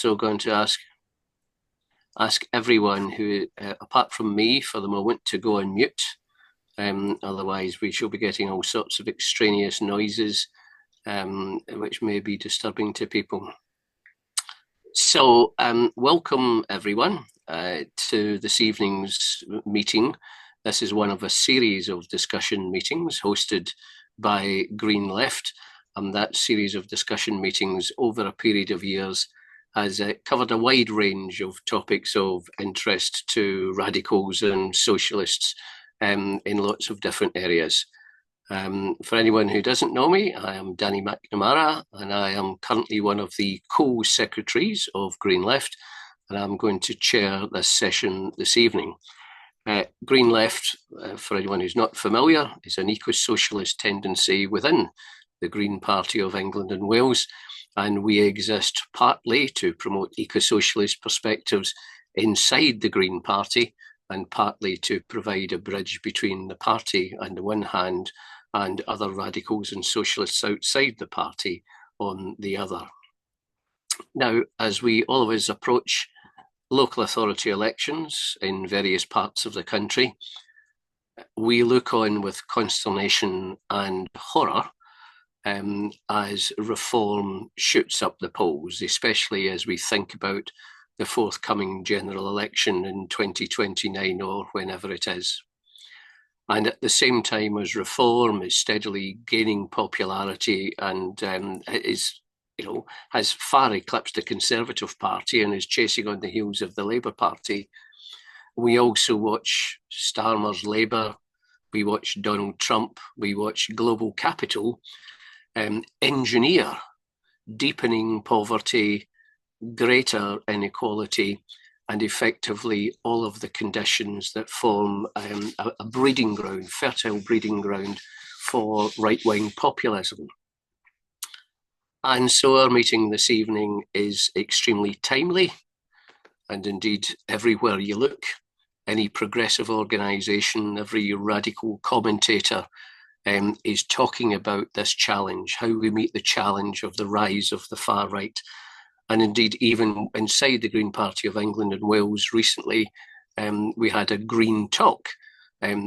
also going to ask everyone who, apart from me for the moment, to go on mute. Otherwise, we shall be getting all sorts of extraneous noises, which may be disturbing to people. So, welcome everyone to this evening's meeting. This is one of a series of discussion meetings hosted by Green Left, and that series of discussion meetings over a period of years has covered a wide range of topics of interest to radicals and socialists in lots of different areas. For anyone who doesn't know me, I am Danny McNamara, and I am currently one of the co-secretaries of Green Left, and I'm going to chair this session this evening. Green Left, for anyone who's not familiar, is an eco-socialist tendency within the Green Party of England and Wales, and we exist partly to promote eco-socialist perspectives inside the Green Party and partly to provide a bridge between the party on the one hand and other radicals and socialists outside the party on the other. Now, as we always approach local authority elections in various parts of the country, we look on with consternation and horror as reform shoots up the polls, especially as we think about the forthcoming general election in 2029 or whenever it is. And at the same time as reform is steadily gaining popularity and has far eclipsed the Conservative Party and is chasing on the heels of the Labour Party, we also watch Starmer's Labour, we watch Donald Trump, we watch global capital engineer deepening poverty, greater inequality, and effectively all of the conditions that form a breeding ground, fertile breeding ground for right-wing populism. And so our meeting this evening is extremely timely, and indeed everywhere you look, any progressive organisation, every radical commentator is talking about this challenge, how we meet the challenge of the rise of the far right. And indeed, even inside the Green Party of England and Wales recently, we had a Green Talk,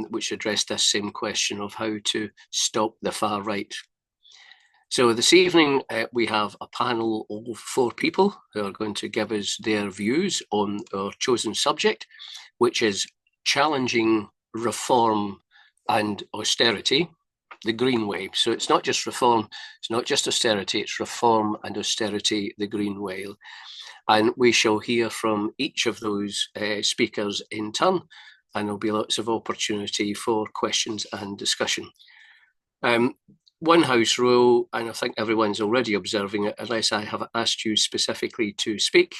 which addressed this same question of how to stop the far right. So this evening, we have a panel of 4 people who are going to give us their views on our chosen subject, which is challenging reform and austerity the green way. So it's not just reform, it's not just austerity, it's reform and austerity the green way. And we shall hear from each of those speakers in turn, and there'll be lots of opportunity for questions and discussion. One house rule, and I think everyone's already observing it, unless I have asked you specifically to speak,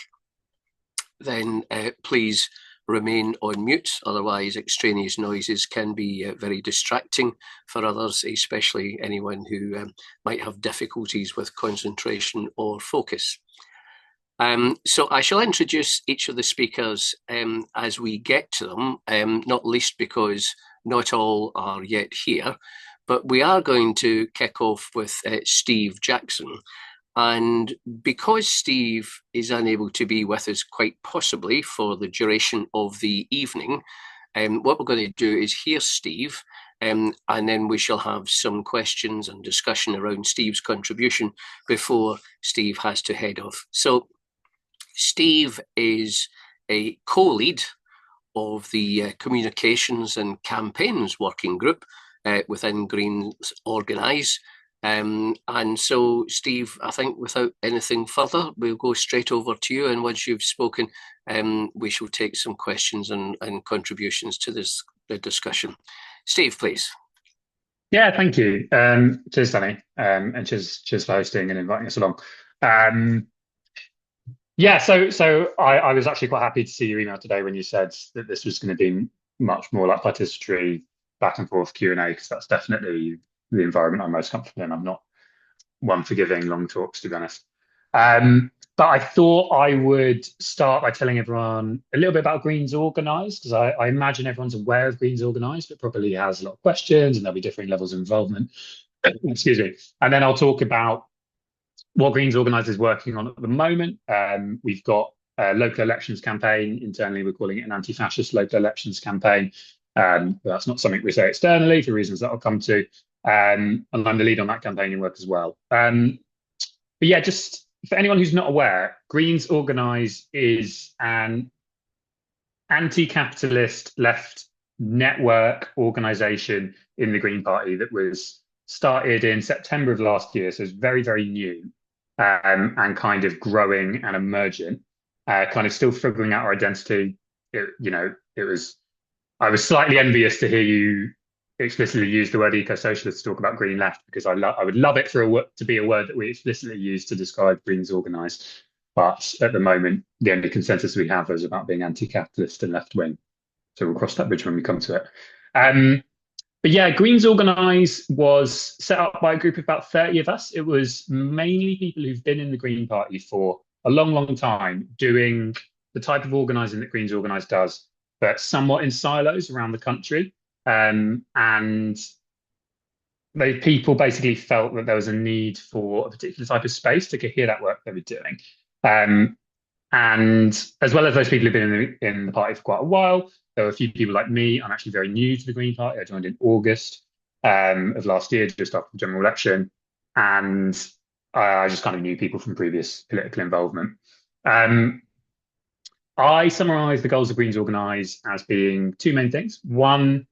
then please remain on mute, otherwise extraneous noises can be very distracting for others, especially anyone who might have difficulties with concentration or focus. So I shall introduce each of the speakers as we get to them, not least because not all are yet here, but we are going to kick off with Steve Jackson. And because Steve is unable to be with us quite possibly for the duration of the evening, what we're going to do is hear Steve, and then we shall have some questions and discussion around Steve's contribution before Steve has to head off. So Steve is a co-lead of the Communications and Campaigns Working Group within Green's Organise. And so, Steve, I think without anything further, we'll go straight over to you. And once you've spoken, we shall take some questions and contributions to the discussion. Steve, please. Yeah, thank you. Cheers, Danny, and cheers for hosting and inviting us along. Yeah, so I was actually quite happy to see your email today when you said that this was going to be much more like participatory back and forth Q&A, because that's definitely the environment I'm most comfortable in. I'm not one for giving long talks, to be honest. But I thought I would start by telling everyone a little bit about Green's Organise, because I imagine everyone's aware of Green's Organise, but probably has a lot of questions and there'll be different levels of involvement. Excuse me. And then I'll talk about what Greens Organise is working on at the moment. We've got a local elections campaign. Internally, we're calling it an anti-fascist local elections campaign. That's not something we say externally for reasons that I'll come to. And I'm the lead on that campaigning work as well. But yeah, just for anyone who's not aware, Greens Organise is an anti-capitalist left network organisation in the Green Party that was started in September of last year, so it's very, very new, and kind of growing and emergent, kind of still figuring out our identity. I was slightly envious to hear you explicitly use the word eco-socialist to talk about green left, because I would love it to be a word that we explicitly use to describe Greens Organise. But at the moment, the only consensus we have is about being anti-capitalist and left-wing. So we'll cross that bridge when we come to it. But yeah, Greens Organise was set up by a group of about 30 of us. It was mainly people who've been in the Green Party for a long, long time, doing the type of organising that Greens Organise does, but somewhat in silos around the country. And people basically felt that there was a need for a particular type of space to hear that work they were doing. And as well as those people who've been in the party for quite a while, there were a few people like me. I'm actually very new to the Green Party. I joined in August of last year, just after the general election. And I just kind of knew people from previous political involvement. I summarise the goals of Greens Organise as being two main things. One,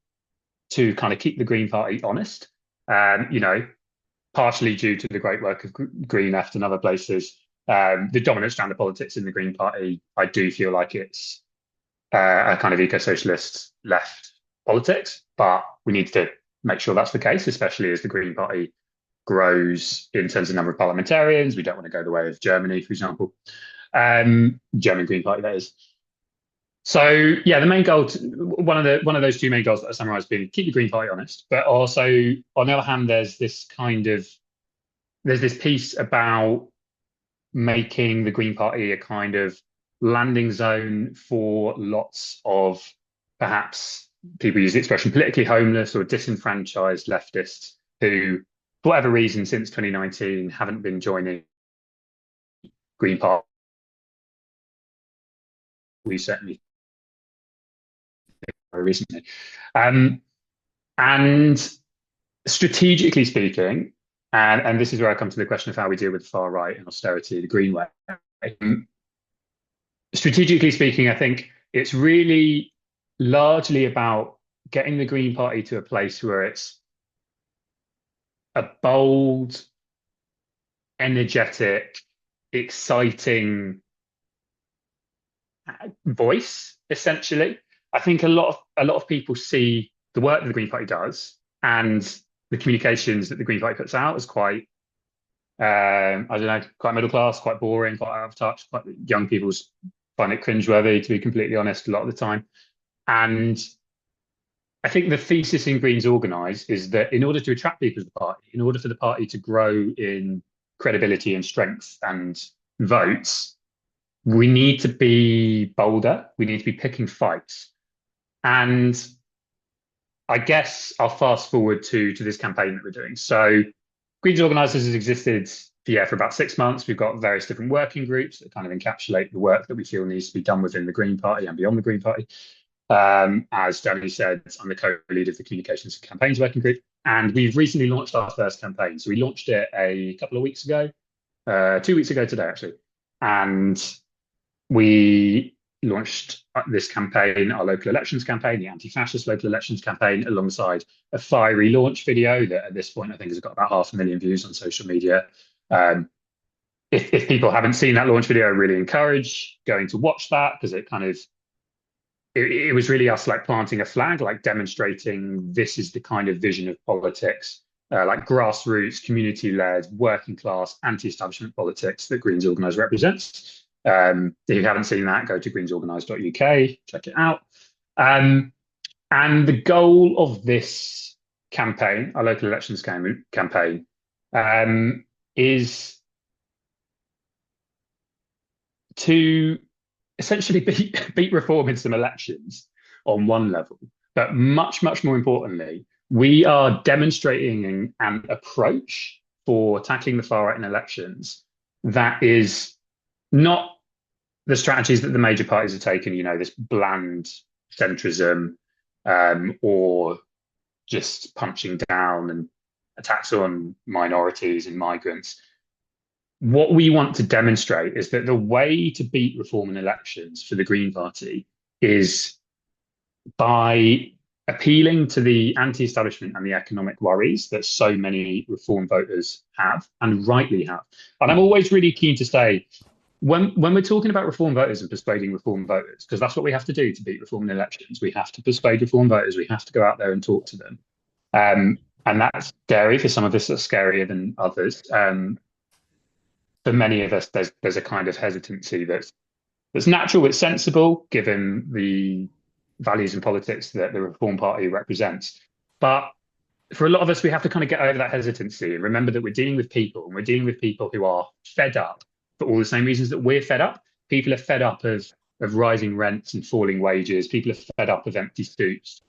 to kind of keep the Green Party honest, partially due to the great work of Green Left and other places. The dominant strand of politics in the Green Party, I do feel like it's a kind of eco-socialist left politics, but we need to make sure that's the case, especially as the Green Party grows in terms of number of parliamentarians. We don't want to go the way of Germany, for example. German Green Party, that is. So yeah, the main goal, one of those two main goals that I summarised being keep the Green Party honest, but also on the other hand, there's this piece about making the Green Party a kind of landing zone for lots of, perhaps people use the expression, politically homeless or disenfranchised leftists who, for whatever reason, since 2019 haven't been joining Green Party. We certainly recently. And strategically speaking, and this is where I come to the question of how we deal with far right and austerity the green way. Strategically speaking, I think it's really largely about getting the Green Party to a place where it's a bold, energetic, exciting voice, essentially. I think a lot of people see the work that the Green Party does and the communications that the Green Party puts out as quite, quite middle class, quite boring, quite out of touch. Quite young people find it cringeworthy, to be completely honest, a lot of the time. And I think the thesis in Greens Organise is that in order to attract people to the party, in order for the party to grow in credibility and strength and votes, we need to be bolder. We need to be picking fights. And I guess I'll fast forward to this campaign that we're doing. So Greens Organisers has existed for about 6 months. We've got various different working groups that kind of encapsulate the work that we feel needs to be done within the Green Party and beyond the Green Party. As Danny said, I'm the co-lead of the Communications and Campaigns Working Group. And we've recently launched our first campaign. So we launched it a couple of weeks ago, 2 weeks ago today, actually. And we launched this campaign, our local elections campaign, the anti-fascist local elections campaign, alongside a fiery launch video that at this point I think has got about 500,000 views on social media. If people haven't seen that launch video, I really encourage going to watch that, because it was really us like planting a flag, like demonstrating this is the kind of vision of politics, like grassroots, community-led, working class, anti-establishment politics that Greens Organise represents. If you haven't seen that, go to greensorganise.uk, check it out. And the goal of this campaign, our local elections campaign, is to essentially beat reform in some elections on one level. But much, much more importantly, we are demonstrating an approach for tackling the far right in elections that is not the strategies that the major parties are taking, this bland centrism, or just punching down and attacks on minorities and migrants. What we want to demonstrate is that the way to beat reform in elections for the Green Party is by appealing to the anti-establishment and the economic worries that so many reform voters have, and rightly have. And I'm always really keen to say, when we're talking about reform voters and persuading reform voters, because that's what we have to do to beat reform in elections, we have to persuade reform voters, we have to go out there and talk to them. And that's scary. For some of us, it's scarier than others. For many of us, there's a kind of hesitancy that's natural, it's sensible, given the values and politics that the Reform Party represents. But for a lot of us, we have to kind of get over that hesitancy and remember that we're dealing with people, and we're dealing with people who are fed up for all the same reasons that we're fed up. People are fed up of rising rents and falling wages. People are fed up of empty suits,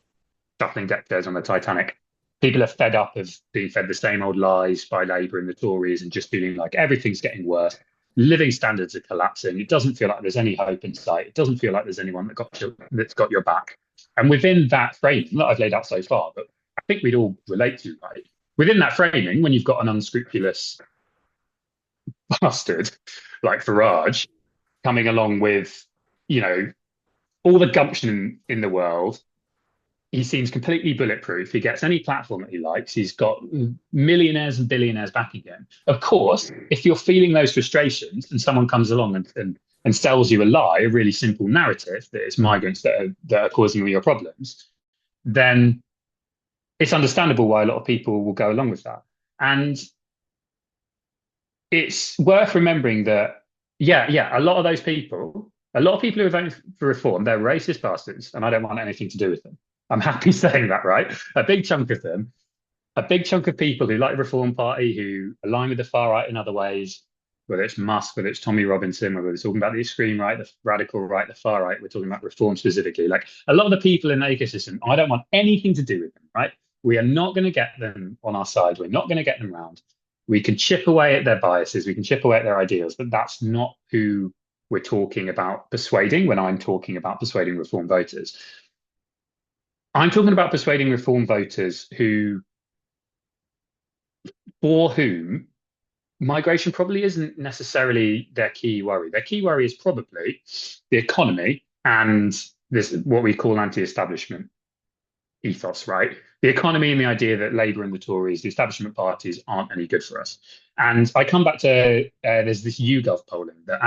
shuffling deck chairs on the Titanic. People are fed up of being fed the same old lies by Labour and the Tories and just feeling like everything's getting worse. Living standards are collapsing. It doesn't feel like there's any hope in sight. It doesn't feel like there's anyone that's got your back. And within that framing that I've laid out so far, but I think we'd all relate to, right? Within that framing, when you've got an unscrupulous bastard like Farage coming along with, all the gumption in the world, he seems completely bulletproof. He gets any platform that he likes. He's got millionaires and billionaires backing him. Of course, if you're feeling those frustrations and someone comes along and sells you a lie, a really simple narrative that it's migrants that are causing all your problems, then it's understandable why a lot of people will go along with that. And it's worth remembering that, a lot of those people, a lot of people who are voting for reform, they're racist bastards, and I don't want anything to do with them. I'm happy saying that, right? A big chunk of them, a big chunk of people who like the Reform Party, who align with the far right in other ways, whether it's Musk, whether it's Tommy Robinson, whether it's talking about the extreme right, the radical right, the far right, we're talking about reform specifically. Like a lot of the people in the ecosystem, I don't want anything to do with them, right? We are not going to get them on our side. We're not going to get them round. We can chip away at their biases. We can chip away at their ideals, but that's not who we're talking about persuading when I'm talking about persuading reform voters. I'm talking about persuading reform voters for whom migration probably isn't necessarily their key worry. Their key worry is probably the economy and this, what we call anti-establishment ethos, right? The economy and the idea that Labour and the Tories, the establishment parties, aren't any good for us. And I come back to, there's this YouGov polling that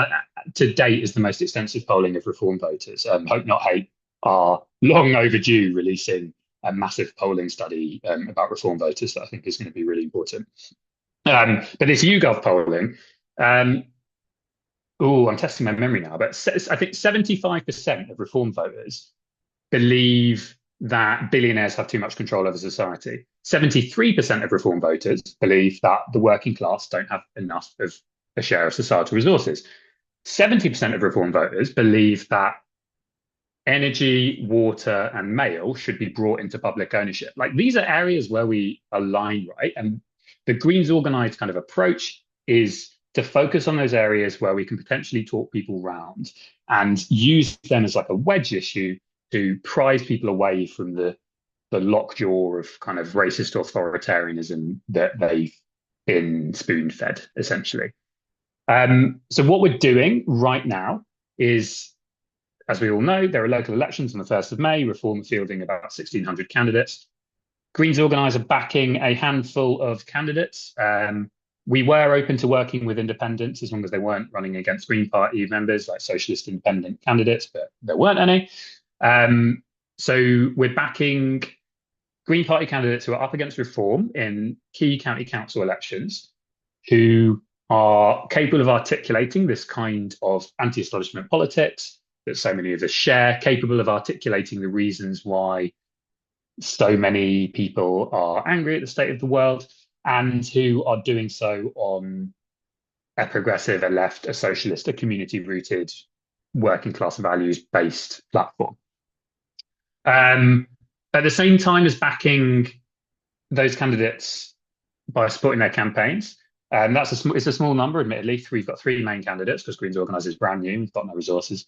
to date is the most extensive polling of reform voters. Hope Not Hate are long overdue releasing a massive polling study about reform voters that I think is going to be really important. But this YouGov polling, I'm testing my memory now, but I think 75% of reform voters believe that billionaires have too much control over society. 73% of reform voters believe that the working class don't have enough of a share of societal resources. 70% of reform voters believe that energy, water, and mail should be brought into public ownership. Like these are areas where we align, right? And the Greens Organise kind of approach is to focus on those areas where we can potentially talk people round and use them as like a wedge issue to prize people away from the lockjaw of kind of racist authoritarianism that they've been spoon-fed, essentially. So what we're doing right now is, as we all know, there are local elections on the 1st of May, Reform fielding about 1,600 candidates. Greens Organise are backing a handful of candidates. We were open to working with independents as long as they weren't running against Green Party members, like socialist independent candidates, but there weren't any. So we're backing Green Party candidates who are up against reform in key county council elections, who are capable of articulating this kind of anti-establishment politics that so many of us share, capable of articulating the reasons why so many people are angry at the state of the world, and who are doing so on a progressive, a left, a socialist, a community-rooted, working class values-based platform. At the same time as backing those candidates by supporting their campaigns, It's a small number, admittedly. We've got three main candidates because Greens Organise is brand new. We've got no resources.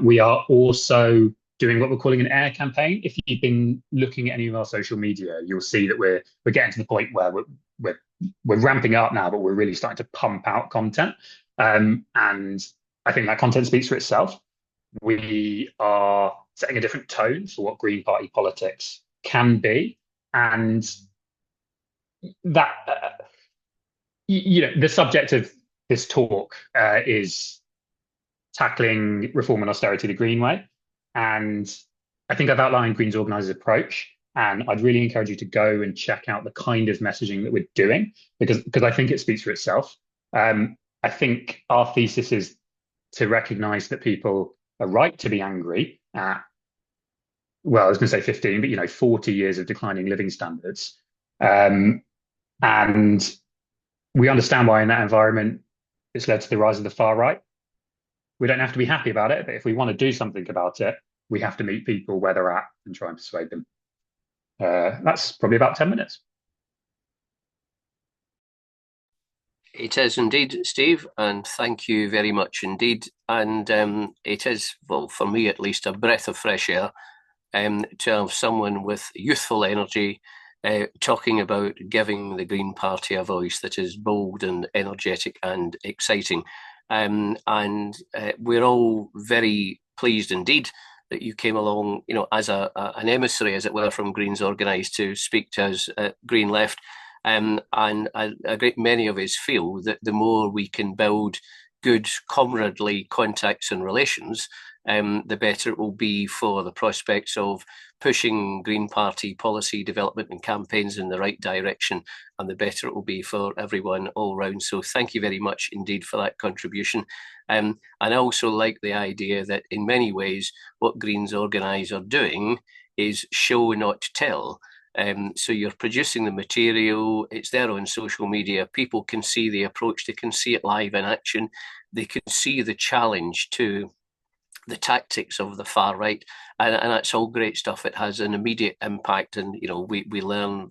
We are also doing what we're calling an air campaign. If you've been looking at any of our social media, you'll see that we're getting to the point where we're ramping up now, but we're really starting to pump out content. And I think that content speaks for itself. We are setting a different tone for what Green Party politics can be, and that the subject of this talk is tackling reform and austerity the Green way. And I think I've outlined Greens Organise's approach. And I'd really encourage you to go and check out the kind of messaging that we're doing, because I think it speaks for itself. I think our thesis is to recognise that people are right to be angry at, well, I was going to say 15, but 40 years of declining living standards. And we understand why in that environment it's led to the rise of the far right. We don't have to be happy about it, but if we want to do something about it, we have to meet people where they're at and try and persuade them. That's probably about 10 minutes. It is indeed, Steve, and thank you very much indeed. And it is, well, for me at least, a breath of fresh air to have someone with youthful energy talking about giving the Green Party a voice that is bold and energetic and exciting. And we're all very pleased indeed that you came along, as an emissary, as it were, from Greens Organise to speak to us at Green Left. And a great many of us feel that the more we can build good comradely contacts and relations, the better it will be for the prospects of pushing Green Party policy development and campaigns in the right direction, and the better it will be for everyone all round. So thank you very much indeed for that contribution. And I also like the idea that in many ways what Greens Organise are doing is show, not tell. So you're producing the material, it's there on social media, people can see the approach, they can see it live in action, they can see the challenge to the tactics of the far right, and that's all great stuff. It has an immediate impact, and we learn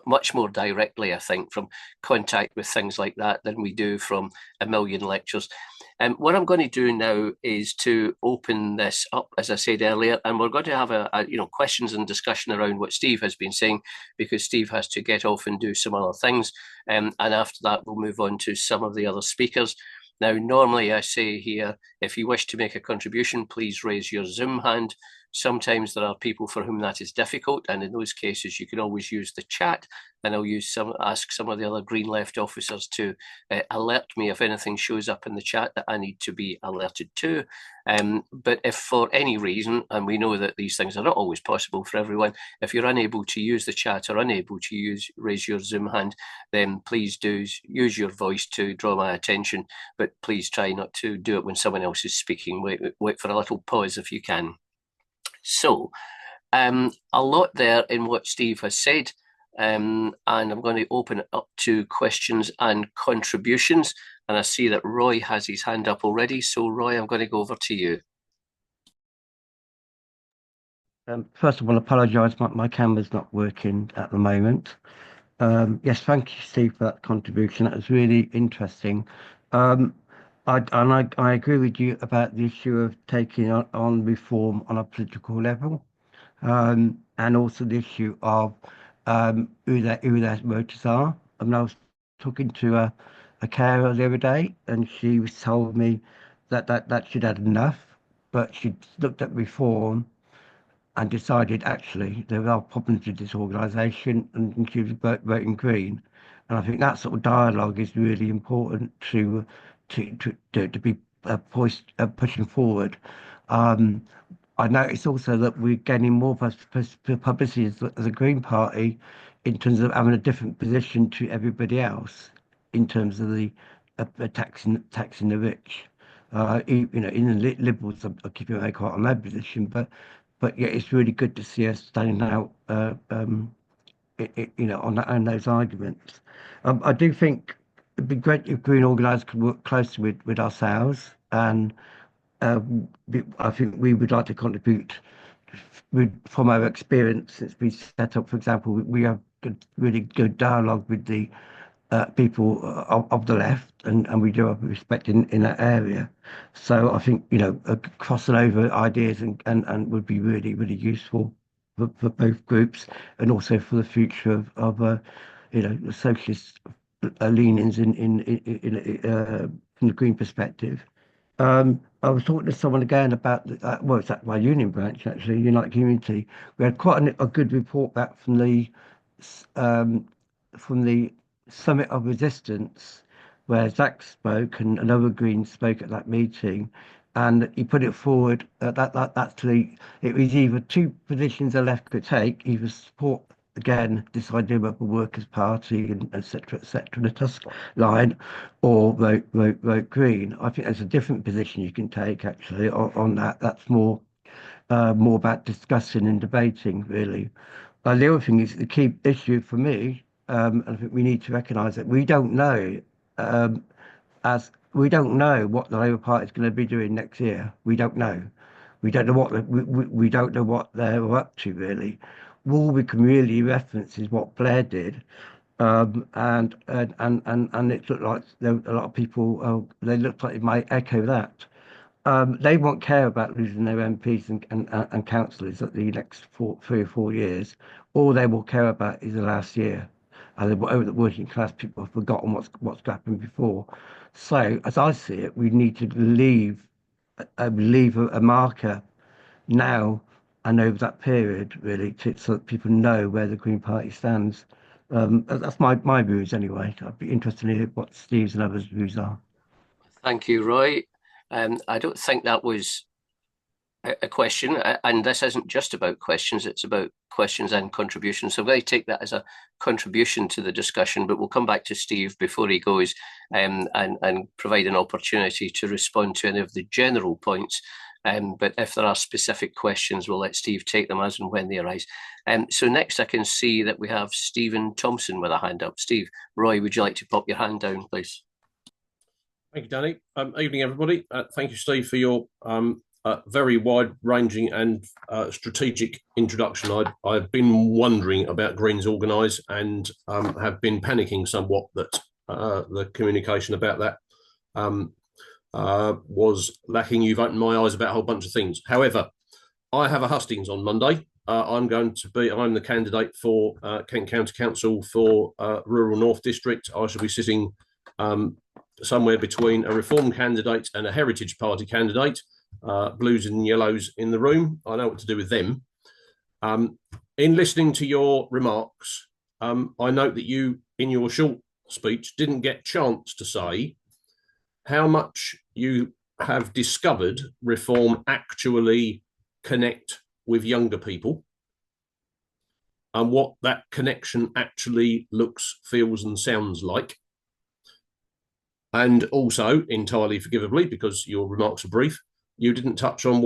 much more directly, I think, from contact with things like that than we do from a million lectures. What I'm going to do now is to open this up, as I said earlier, and we're going to have a questions and discussion around what Steve has been saying, because Steve has to get off and do some other things. And after that, we'll move on to some of the other speakers. Now, normally I say here, if you wish to make a contribution, please raise your Zoom hand. Sometimes there are people for whom that is difficult, and in those cases, you can always use the chat, and I'll ask some of the other Green Left officers to alert me if anything shows up in the chat that I need to be alerted to. But if for any reason, and we know that these things are not always possible for everyone, if you're unable to use the chat or unable to raise your Zoom hand, then please do use your voice to draw my attention, but please try not to do it when someone else is speaking. Wait for a little pause if you can. So, a lot there in what Steve has said, and I'm going to open it up to questions and contributions. And I see that Roy has his hand up already. So, Roy, I'm going to go over to you. First of all, I apologise, my camera's not working at the moment. Yes, thank you, Steve, for that contribution. That was really interesting. I agree with you about the issue of taking on reform on a political level, and also the issue of who their voters are. I mean, I was talking to a carer the other day, and she was told me that she'd had enough, but she'd looked at reform and decided actually there are problems with this organisation, and she was voting Green. And I think that sort of dialogue is really important to be pushing forward. I noticed also that we're getting more publicity as a Green Party in terms of having a different position to everybody else in terms of the taxing the rich. In the Liberals are keeping a quite on their position, but yeah, it's really good to see us standing out, on those arguments. I do think it'd be great if Green Organise could work closely with ourselves, and I think we would like to contribute from our experience since we set up. For example, we have really good dialogue with the people of the left, and we do have respect in that area. So I think, crossing over ideas and would be really, really useful for both groups, and also for the future of the socialist leanings from the Green perspective. I was talking to someone again about well, it's at my union branch actually, United Community. We had quite a good report back um, from the Summit of Resistance, where Zach spoke and another Green spoke at that meeting, and he put it forward that actually it was either two positions the left could take: either support again this idea of a workers' party and etc., the Tusk line, or vote Green. I think there's a different position you can take actually on that. That's more about discussing and debating really. The other thing is the key issue for me, and I think we need to recognise that we don't know, as we don't know what the Labour Party is going to be doing next year. We don't know. We don't know we don't know what they're up to really. All we can really reference is what Blair did, and it looked like there were a lot of people. They looked like it might echo that. They won't care about losing their MPs and councillors at the next 3 or 4 years. All they will care about is the last year. And the working class people have forgotten what's happened before. So, as I see it, we need to leave a marker now and over that period, really, so that people know where the Green Party stands. That's my views anyway. I'd be interested to hear what Steve's and others' views are. Thank you, Roy. I don't think that was a question, and this isn't just about questions, it's about questions and contributions. So I'm going to take that as a contribution to the discussion, but we'll come back to Steve before he goes, and provide an opportunity to respond to any of the general points. But if there are specific questions, we'll let Steve take them as and when they arise. So next I can see that we have Stephen Thompson with a hand up. Steve, Roy, would you like to pop your hand down, please? Thank you, Danny. Evening, everybody. Thank you, Steve, for your very wide-ranging and strategic introduction. I've been wondering about Greens Organise and have been panicking somewhat that the communication about that was lacking. You've opened my eyes about a whole bunch of things. However, I have a hustings on Monday. I'm the candidate for Kent County Council for Rural North District. I shall be sitting somewhere between a Reform candidate and a Heritage Party candidate, blues and yellows in the room. I know what to do with them. In listening to your remarks, I note that you, in your short speech, didn't get a chance to say how much you have discovered Reform actually connect with younger people, and what that connection actually looks, feels and sounds like. And also, entirely forgivably, because your remarks are brief, you didn't touch on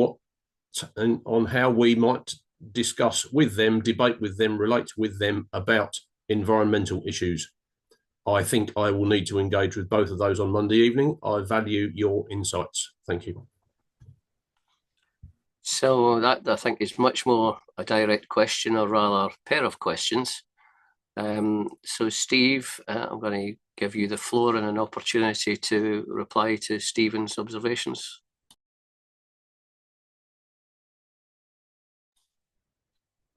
on how we might discuss with them, debate with them, relate with them about environmental issues. I think I will need to engage with both of those on Monday evening. I value your insights. Thank you. So that, I think, is much more a direct question, or rather a pair of questions. So Steve, I'm going to give you the floor and an opportunity to reply to Stephen's observations.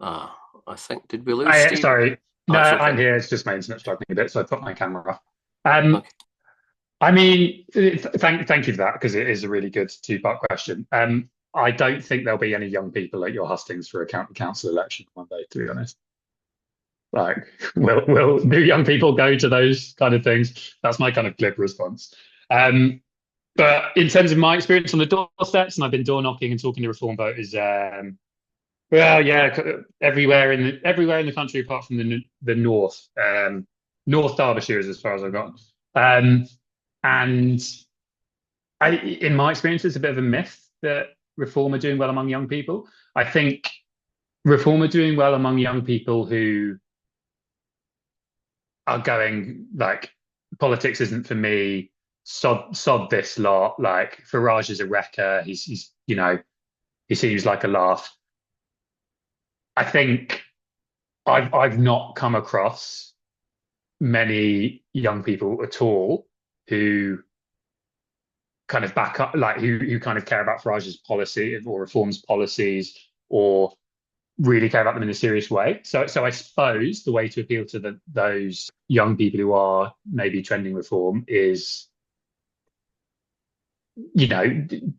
I think, did we lose Steve? Sorry. No, okay. I'm here. It's just my internet struggling a bit, so I put my camera off. Okay. I mean, thank you for that, because it is a really good two-part question. I don't think there'll be any young people at your hustings for a county council election one day, to be honest. Like, will do young people go to those kind of things? That's my kind of glib response. But in terms of my experience on the doorsteps, and I've been door knocking and talking to Reform voters, well, yeah, everywhere in the country apart from the north, North Derbyshire is as far as I've got. And in my experience, it's a bit of a myth that Reform are doing well among young people. I think Reform are doing well among young people who are going, like, politics isn't for me, sod this lot, like Farage is a wrecker, he's he seems like a laugh. I think I've not come across many young people at all who kind of back up, like who kind of care about Farage's policy or Reform's policies, or really care about them in a serious way. So I suppose the way to appeal to those young people who are maybe trending Reform is, you know,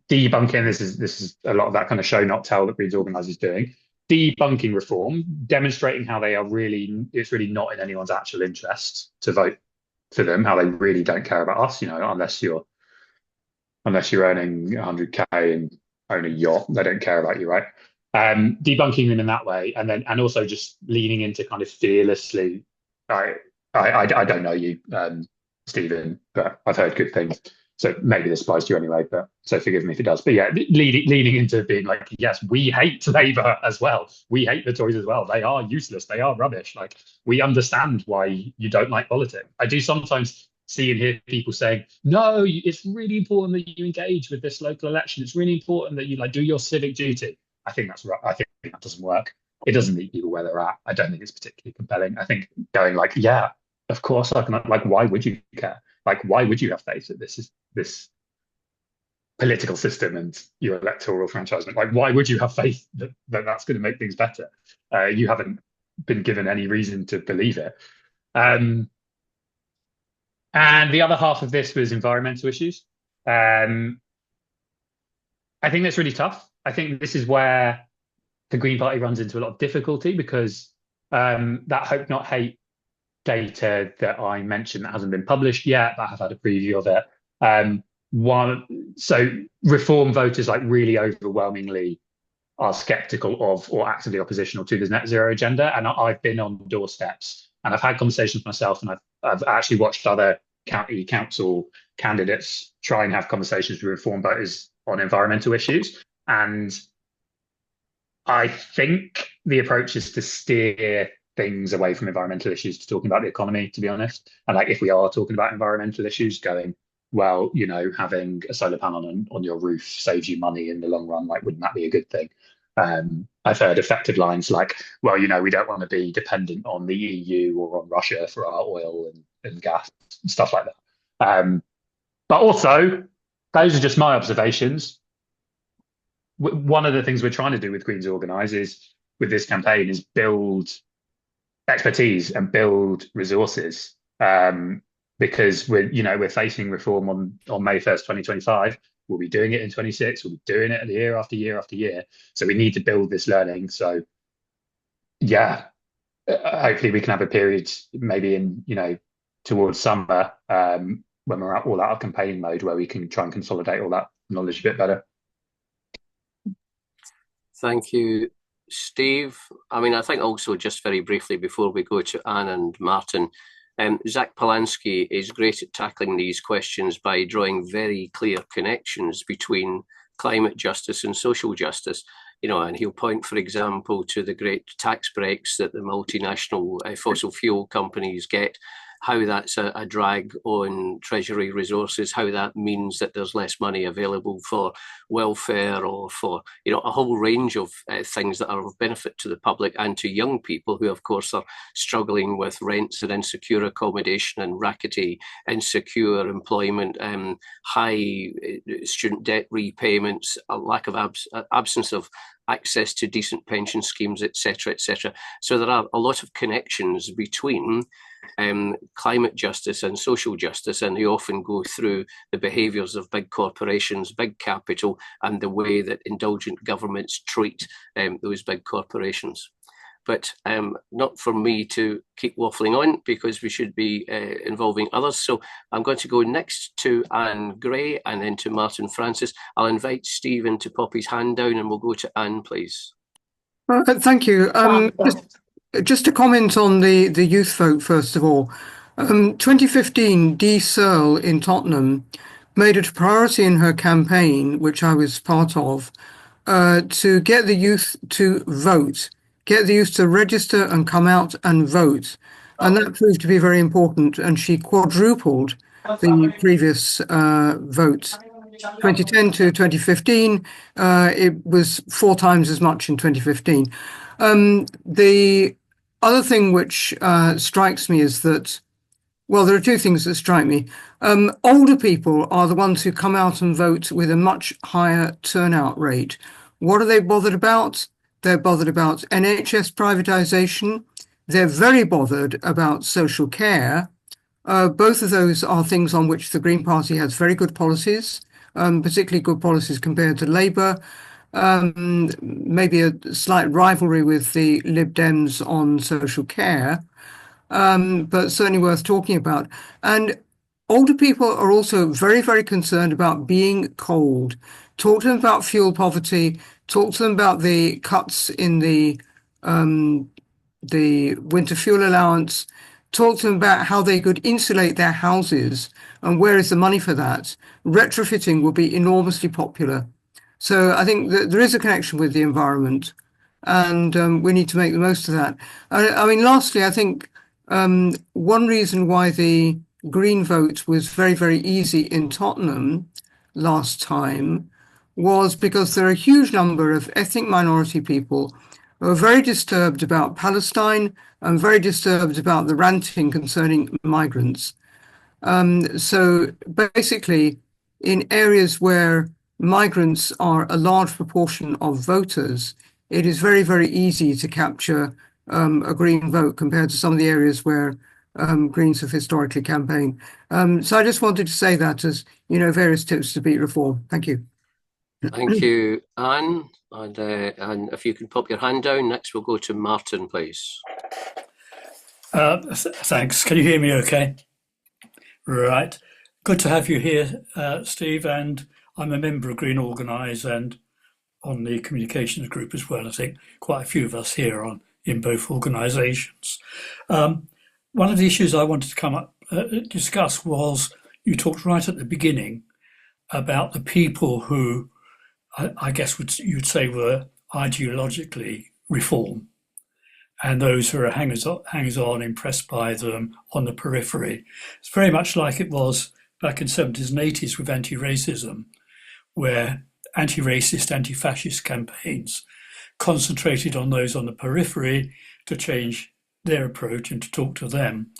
debunking. This is a lot of that kind of show not tell that Greens Organise is doing. Debunking Reform, demonstrating how they are it's really not in anyone's actual interest to vote for them, how they really don't care about us, you know, unless you're earning 100k and own a yacht, they don't care about you, right? Debunking them in that way, and also just leaning into kind of fearlessly. I don't know you, Stephen, but I've heard good things. So maybe this applies to you anyway, but so forgive me if it does. But yeah, leaning into being like, yes, we hate Labour as well. We hate the Tories as well. They are useless. They are rubbish. Like, we understand why you don't like politics. I do sometimes see and hear people saying, no, it's really important that you engage with this local election. It's really important that you do your civic duty. I think that's right. I think that doesn't work. It doesn't meet people where they're at. I don't think it's particularly compelling. I think going like, yeah, of course I can. Like, why would you care? Like, why would you have faith that this political system and your electoral enfranchisement? Like, why would you have faith that that's going to make things better? You haven't been given any reason to believe it. And the other half of this was environmental issues. I think that's really tough. I think this is where the Green Party runs into a lot of difficulty, because that hope not hate data that I mentioned that hasn't been published yet, but I have had a preview of it. So Reform voters really overwhelmingly are skeptical of or actively oppositional to the net zero agenda. And I've been on doorsteps and I've had conversations myself, and I've actually watched other county council candidates try and have conversations with Reform voters on environmental issues. And I think the approach is to steer things away from environmental issues to talking about the economy, to be honest. And if we are talking about environmental issues, going, well, you know, having a solar panel on your roof saves you money in the long run, wouldn't that be a good thing? I've heard effective lines like, well, you know, we don't want to be dependent on the EU or on Russia for our oil and gas and stuff like that. But also, those are just my observations. One of the things we're trying to do with Greens Organise with this campaign is build expertise and build resources, because we're facing Reform on May 1st, 2025. We'll be doing it in 26. We'll be doing it year after year after year. So we need to build this learning. So yeah, hopefully we can have a period maybe in, towards summer, when we're all out of campaigning mode, where we can try and consolidate all that knowledge a bit better. Thank you, Steve. I think also, just very briefly before we go to Anne and Martin, Zach Polanski is great at tackling these questions by drawing very clear connections between climate justice and social justice. And he'll point, for example, to the great tax breaks that the multinational fossil fuel companies get, how that's a drag on Treasury resources, how that means that there's less money available for welfare or for, a whole range of things that are of benefit to the public and to young people who, of course, are struggling with rents and insecure accommodation and rackety, insecure employment, high student debt repayments, a lack of absence of access to decent pension schemes, etc., etc. So there are a lot of connections between climate justice and social justice, and they often go through the behaviours of big corporations, big capital, and the way that indulgent governments treat those big corporations. But not for me to keep waffling on, because we should be involving others. So I'm going to go next to Anne Gray and then to Martin Francis. I'll invite Stephen to pop his hand down and we'll go to Anne, please. Thank you. Just to comment on the youth vote, first of all. 2015, Dee Searle in Tottenham made it a priority in her campaign, which I was part of, to get the youth to vote, get the youth to register and come out and vote. And that proved to be very important. And she quadrupled the previous vote. 2010 to 2015, it was 4 times as much in 2015. The other thing which strikes me is that Well, there are two things that strike me. Older people are the ones who come out and vote with a much higher turnout rate. What are they bothered about? They're bothered about NHS privatisation. They're very bothered about social care. Both of those are things on which the Green Party has very good policies, particularly good policies compared to Labour. Maybe a slight rivalry with the Lib Dems on social care. But certainly worth talking about. And older people are also very, very concerned about being cold. Talk to them about fuel poverty. Talk to them about the cuts in the winter fuel allowance. Talk to them about how they could insulate their houses and where is the money for that. Retrofitting will be enormously popular. So I think that there is a connection with the environment, and we need to make the most of that. I mean, lastly, I think one reason why the Green vote was very, very easy in Tottenham last time was because there are a huge number of ethnic minority people who are very disturbed about Palestine and very disturbed about the ranting concerning migrants. So basically, in areas where migrants are a large proportion of voters, it is very, very easy to capture a Green vote compared to some of the areas where Greens have historically campaigned. So I just wanted to say that as, various tips to beat reform. Thank you. Thank you, Anne. And if you can pop your hand down, next we'll go to Martin, please. Thanks. Can you hear me okay? Right. Good to have you here, Steve. And I'm a member of Green Organise and on the communications group as well. I think quite a few of us here in both organisations. One of the issues I wanted to come up discuss was you talked right at the beginning about the people who I guess you'd say were ideologically reform, and those who are hangers-on, impressed by them on the periphery. It's very much like it was back in the 70s and 80s with anti-racism, where anti-racist, anti-fascist campaigns concentrated on those on the periphery to change their approach and to talk to them,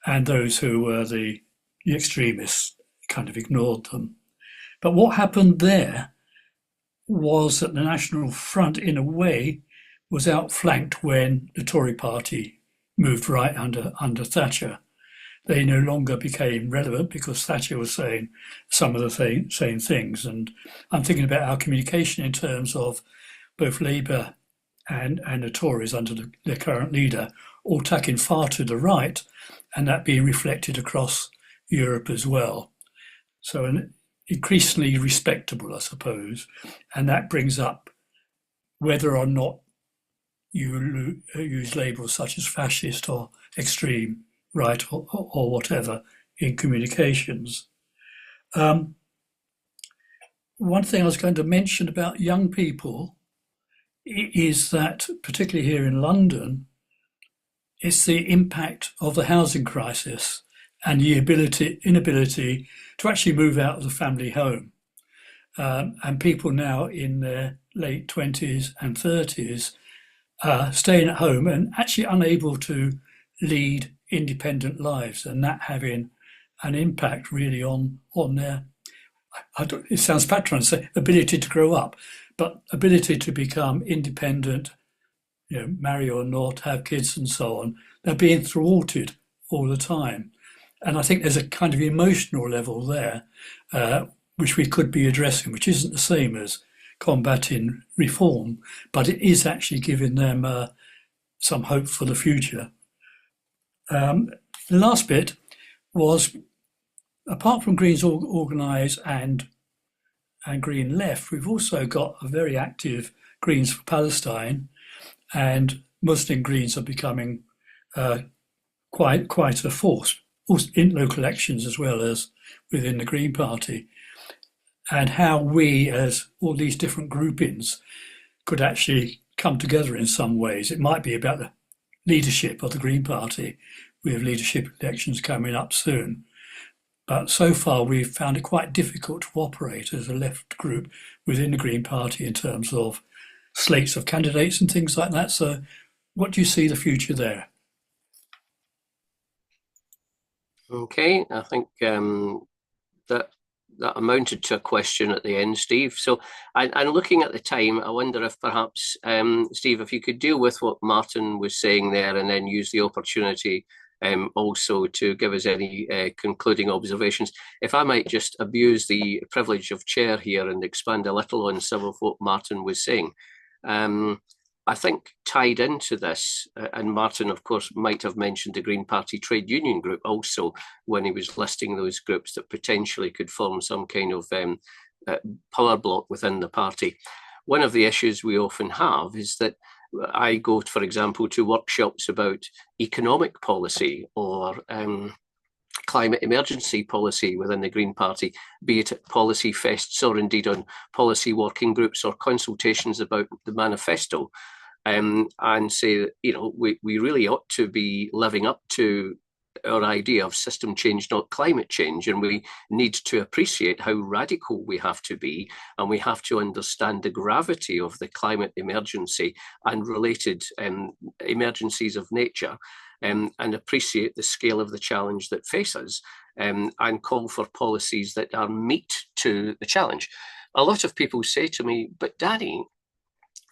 and those who were the extremists kind of ignored them. But what happened there was that the National Front, in a way, was outflanked when the Tory party moved right under Thatcher. They no longer became relevant because Thatcher was saying some of the same things. And I'm thinking about our communication in terms of both Labour and the Tories under their current leader, all tacking far to the right, and that being reflected across Europe as well. So increasingly respectable, I suppose, and that brings up whether or not you use labels such as fascist or extreme right or whatever in communications. One thing I was going to mention about young people is that, particularly here in London, it's the impact of the housing crisis and the inability to actually move out of the family home. And people now in their late 20s and 30s staying at home and actually unable to lead independent lives, and that having an impact really on their, it sounds patronizing, say ability to grow up, but ability to become independent, marry or not, have kids and so on. They're being thwarted all the time. And I think there's a kind of emotional level there, which we could be addressing, which isn't the same as combating reform, but it is actually giving them some hope for the future. The last bit was, apart from Greens Organise and Green Left, we've also got a very active Greens for Palestine, and Muslim Greens are becoming quite a force in local elections as well as within the Green Party, and how we, as all these different groupings, could actually come together in some ways. It might be about the leadership of the Green Party. We have leadership elections coming up soon. But so far, we've found it quite difficult to operate as a left group within the Green Party in terms of slates of candidates and things like that. So what do you see the future there? Okay, I think that that amounted to a question at the end, Steve. So, and looking at the time, I wonder if perhaps, Steve, if you could deal with what Martin was saying there, and then use the opportunity also to give us any concluding observations. If I might just abuse the privilege of chair here and expand a little on some of what Martin was saying. I think tied into this, and Martin, of course, might have mentioned the Green Party Trade Union Group also when he was listing those groups that potentially could form some kind of power block within the party. One of the issues we often have is that I go, for example, to workshops about economic policy or climate emergency policy within the Green Party, be it at policy fests or indeed on policy working groups or consultations about the manifesto, and say that, you know, we really ought to be living up to our idea of system change, not climate change, and we need to appreciate how radical we have to be, and we have to understand the gravity of the climate emergency and related emergencies of nature, and appreciate the scale of the challenge that faces, and call for policies that are meet to the challenge. A lot of people say to me, but Danny,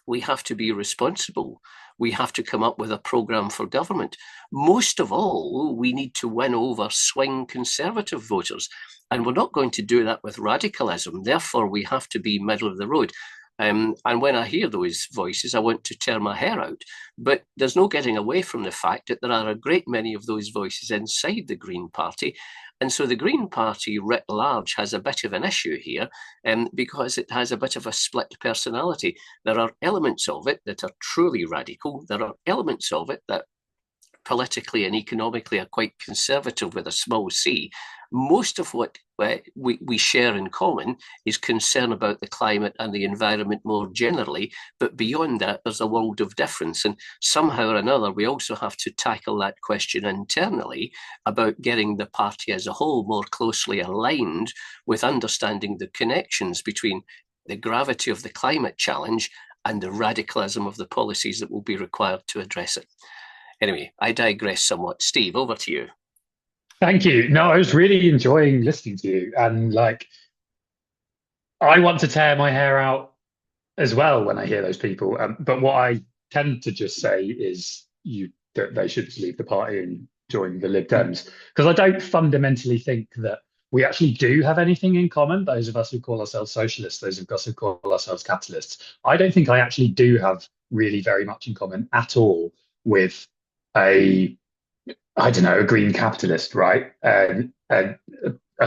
we have to be responsible. We have to come up with a programme for government. Most of all, we need to win over swing Conservative voters. And we're not going to do that with radicalism. Therefore, we have to be middle of the road. And when I hear those voices, I want to tear my hair out. But there's no getting away from the fact that there are a great many of those voices inside the Green Party. And so the Green Party writ large has a bit of an issue here, because it has a bit of a split personality. There are elements of it that are truly radical. There are elements of it that politically and economically are quite conservative with a small c. Most of what we share in common is concern about the climate and the environment more generally, but beyond that, there's a world of difference. And somehow or another, we also have to tackle that question internally about getting the party as a whole more closely aligned with understanding the connections between the gravity of the climate challenge and the radicalism of the policies that will be required to address it. Anyway, I digress somewhat. Steve, over to you. Thank you. No, I was really enjoying listening to you, and like, I want to tear my hair out as well when I hear those people. But what I tend to just say is that they should leave the party and join the Lib Dems, because I don't fundamentally think that we actually do have anything in common. Those of us who call ourselves socialists, those of us who call ourselves capitalists, I don't think I actually do have really very much in common at all with a green capitalist, right? And a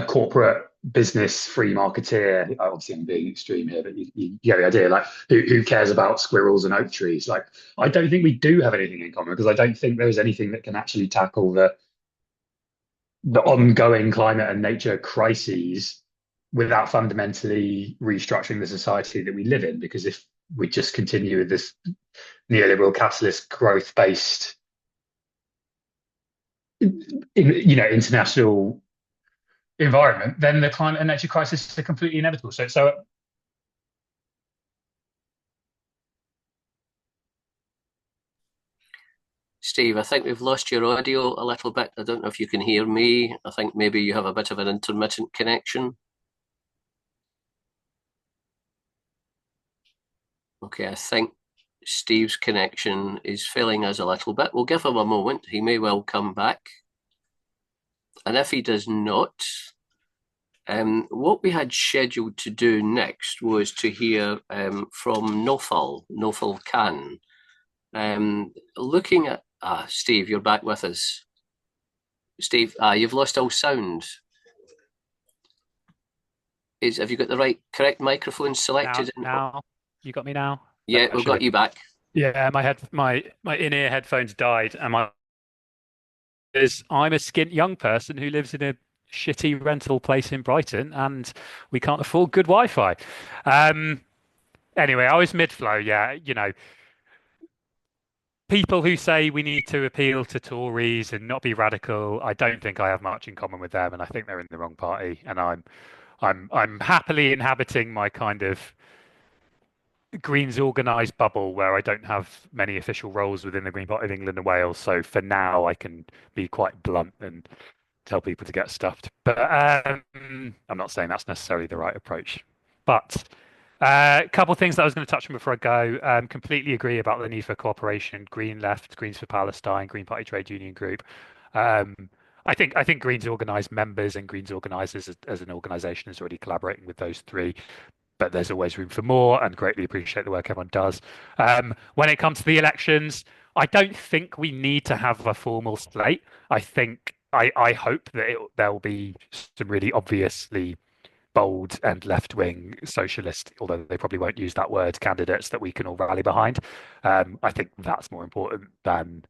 corporate business free marketeer. Obviously, I'm being extreme here, but you get the idea. Like, who cares about squirrels and oak trees? Like, I don't think we do have anything in common, because I don't think there's anything that can actually tackle the ongoing climate and nature crises without fundamentally restructuring the society that we live in. Because if we just continue with this neoliberal capitalist growth-based international environment, then the climate and nature crisis are completely inevitable. So Steve, I think we've lost your audio a little bit. I don't know if you can hear me. I think maybe you have a bit of an intermittent connection. Okay, I think Steve's connection is failing us a little bit. We'll give him a moment. He may well come back. And if he does not, what we had scheduled to do next was to hear from Nofal Khan. Looking at, Steve, you're back with us. Steve, you've lost all sound. Have you got the correct microphone selected? Now, you got me now? Yeah, we've got you back. Yeah, my in-ear headphones died, and I'm a skint young person who lives in a shitty rental place in Brighton, and we can't afford good Wi-Fi. Anyway, I was mid-flow. Yeah, people who say we need to appeal to Tories and not be radical, I don't think I have much in common with them, and I think they're in the wrong party. And I'm happily inhabiting my kind of Greens organised bubble where I don't have many official roles within the Green Party of England and Wales. So for now, I can be quite blunt and tell people to get stuffed. But I'm not saying that's necessarily the right approach. But a couple of things that I was going to touch on before I go. Completely agree about the need for cooperation. Green Left, Greens for Palestine, Green Party Trade Union Group. I think Greens Organise members and Greens Organise as an organisation is already collaborating with those three. But there's always room for more, and greatly appreciate the work everyone does. When it comes to the elections, I don't think we need to have a formal slate. I hope that there'll be some really obviously bold and left-wing socialist, although they probably won't use that word, candidates that we can all rally behind. I think that's more important than